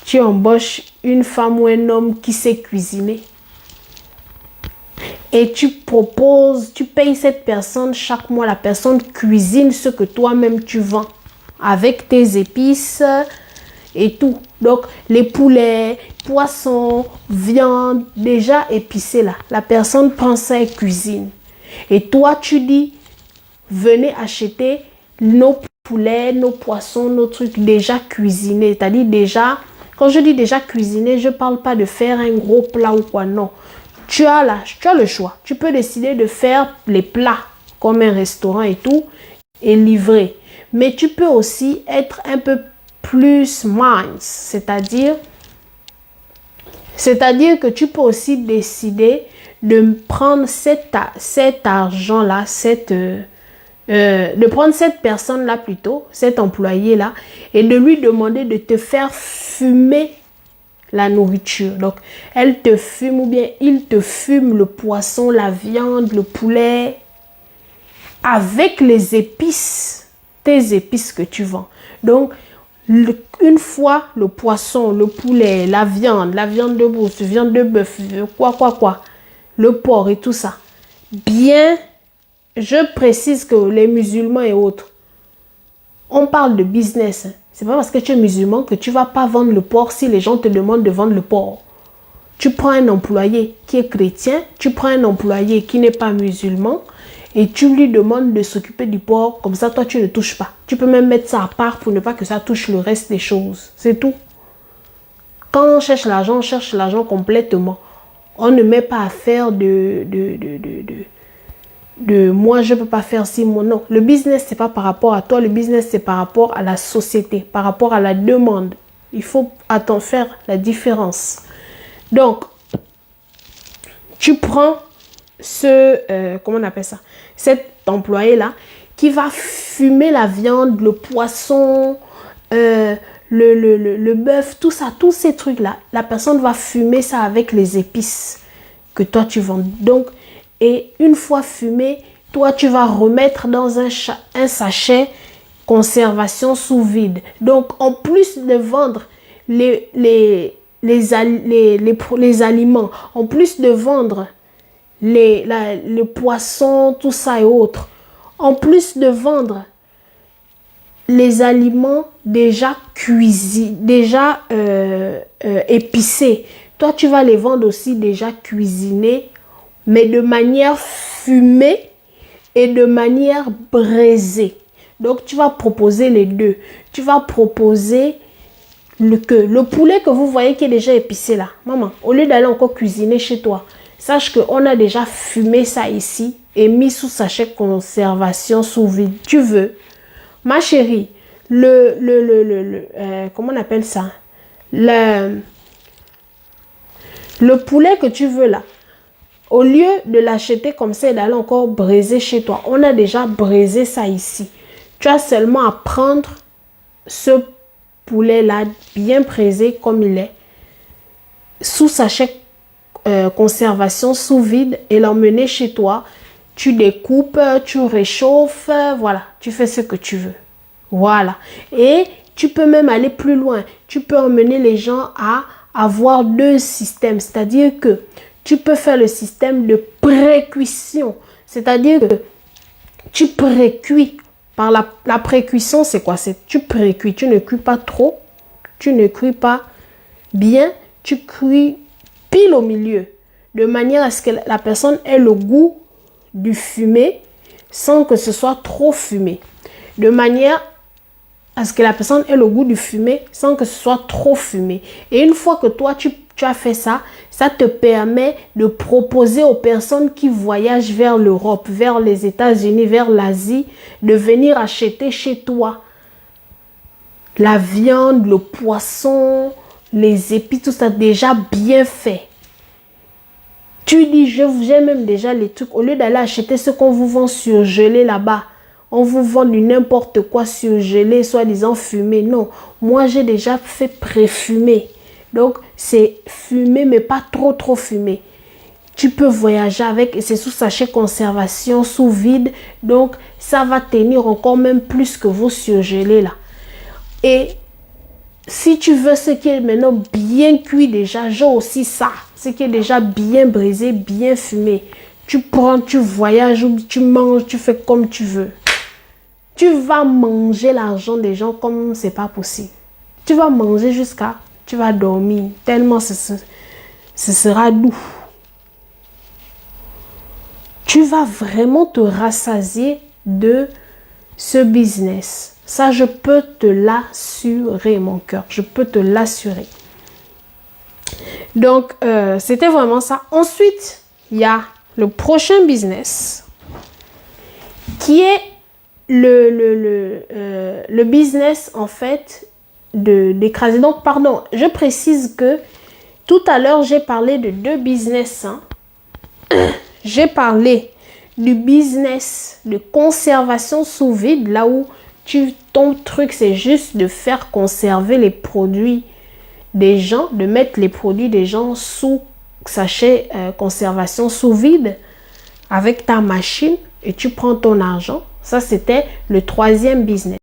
tu embauches une femme ou un homme qui sait cuisiner et tu payes cette personne chaque mois. La personne cuisine ce que toi-même tu vends avec tes épices et tout. Donc, les poulets, poissons, viande, déjà épicés là. La personne prend ça et cuisine. Et toi, tu dis, venez acheter nos poulets, nos poissons, nos trucs déjà cuisinés. C'est-à-dire déjà, quand je dis déjà cuisiné, je ne parle pas de faire un gros plat ou quoi, non. Tu as le choix. Tu peux décider de faire les plats comme un restaurant et tout et livrer. Mais tu peux aussi être un peu plus mince, c'est-à-dire que tu peux aussi décider de prendre cet argent-là, de prendre cette personne-là plutôt, cet employé-là, et de lui demander de te faire fumer la nourriture. Donc, elle te fume ou bien il te fume le poisson, la viande, le poulet, avec les épices, tes épices que tu vends. Donc, une fois le poisson, le poulet, la viande de brousse, viande de bœuf, le porc et tout ça, bien, je précise que les musulmans et autres, on parle de business. C'est pas parce que tu es musulman que tu vas pas vendre le porc si les gens te demandent de vendre le porc. Tu prends un employé qui est chrétien, tu prends un employé qui n'est pas musulman et tu lui demandes de s'occuper du porc. Comme ça, toi, tu ne touches pas. Tu peux même mettre ça à part pour ne pas que ça touche le reste des choses. C'est tout. Quand on cherche l'argent complètement. On ne met pas à faire moi, je ne peux pas faire si mon non. Le business, ce n'est pas par rapport à toi. Le business, c'est par rapport à la société, par rapport à la demande. Il faut faire la différence. Donc, tu prends comment on appelle ça? Cet employé-là qui va fumer la viande, le poisson, le bœuf, tout ça, tous ces trucs-là. La personne va fumer ça avec les épices que toi, tu vends. Donc, et une fois fumé, toi, tu vas remettre dans un sachet conservation sous vide. Donc, en plus de vendre les aliments, en plus de vendre les poissons, tout ça et autres, en plus de vendre les aliments déjà cuisinés, déjà épicés, toi, tu vas les vendre aussi déjà cuisinés, mais de manière fumée et de manière braisée. Donc, tu vas proposer les deux. Tu vas proposer le poulet que vous voyez qui est déjà épicé là. Maman, au lieu d'aller encore cuisiner chez toi, sache qu'on a déjà fumé ça ici et mis sous sachet conservation sous vide. Tu veux, ma chérie, comment on appelle ça? Le poulet que tu veux là, au lieu de l'acheter comme ça et d'aller encore braiser chez toi, on a déjà braisé ça ici. Tu as seulement à prendre ce poulet-là, bien braisé comme il est, sous sachet conservation sous vide et l'emmener chez toi. Tu découpes, tu réchauffes, voilà, tu fais ce que tu veux. Voilà. Et tu peux même aller plus loin. Tu peux emmener les gens à avoir deux systèmes, c'est-à-dire que tu peux faire le système de pré-cuisson. C'est-à-dire que tu pré-cuis. Par la pré-cuisson, c'est quoi? Tu pré-cuis. Tu ne cuis pas trop. Tu ne cuis pas bien. Tu cuis pile au milieu. De manière à ce que la personne ait le goût du fumé sans que ce soit trop fumé. De manière à ce que la personne ait le goût du fumé sans que ce soit trop fumé. Et une fois que toi, tu as fait ça, ça te permet de proposer aux personnes qui voyagent vers l'Europe, vers les États-Unis, vers l'Asie, de venir acheter chez toi la viande, le poisson, les épices, tout ça déjà bien fait. Tu dis, j'ai même déjà les trucs. Au lieu d'aller acheter ce qu'on vous vend surgelé là-bas, on vous vend du n'importe quoi surgelé, soi-disant fumé. Non, moi j'ai déjà fait préfumer. Donc, c'est fumé, mais pas trop fumé. Tu peux voyager avec, et c'est sous sachet conservation, sous vide. Donc, ça va tenir encore même plus que vos surgelés là. Et si tu veux ce qui est maintenant bien cuit déjà, j'ai aussi ça. Ce qui est déjà bien brisé, bien fumé. Tu prends, tu voyages, tu manges, tu fais comme tu veux. Tu vas manger l'argent des gens comme c'est pas possible. Tu vas manger jusqu'à... Tu vas dormir tellement ce sera doux. Tu vas vraiment te rassasier de ce business. Ça, je peux te l'assurer, mon cœur. Je peux te l'assurer. Donc, c'était vraiment ça. Ensuite, il y a le prochain business qui est le business, en fait, d'écraser. Donc, pardon, je précise que tout à l'heure, j'ai parlé de deux business. Hein. J'ai parlé du business de conservation sous vide, là où ton truc, c'est juste de faire conserver les produits des gens, de mettre les produits des gens sous sachet conservation sous vide avec ta machine et tu prends ton argent. Ça, c'était le troisième business.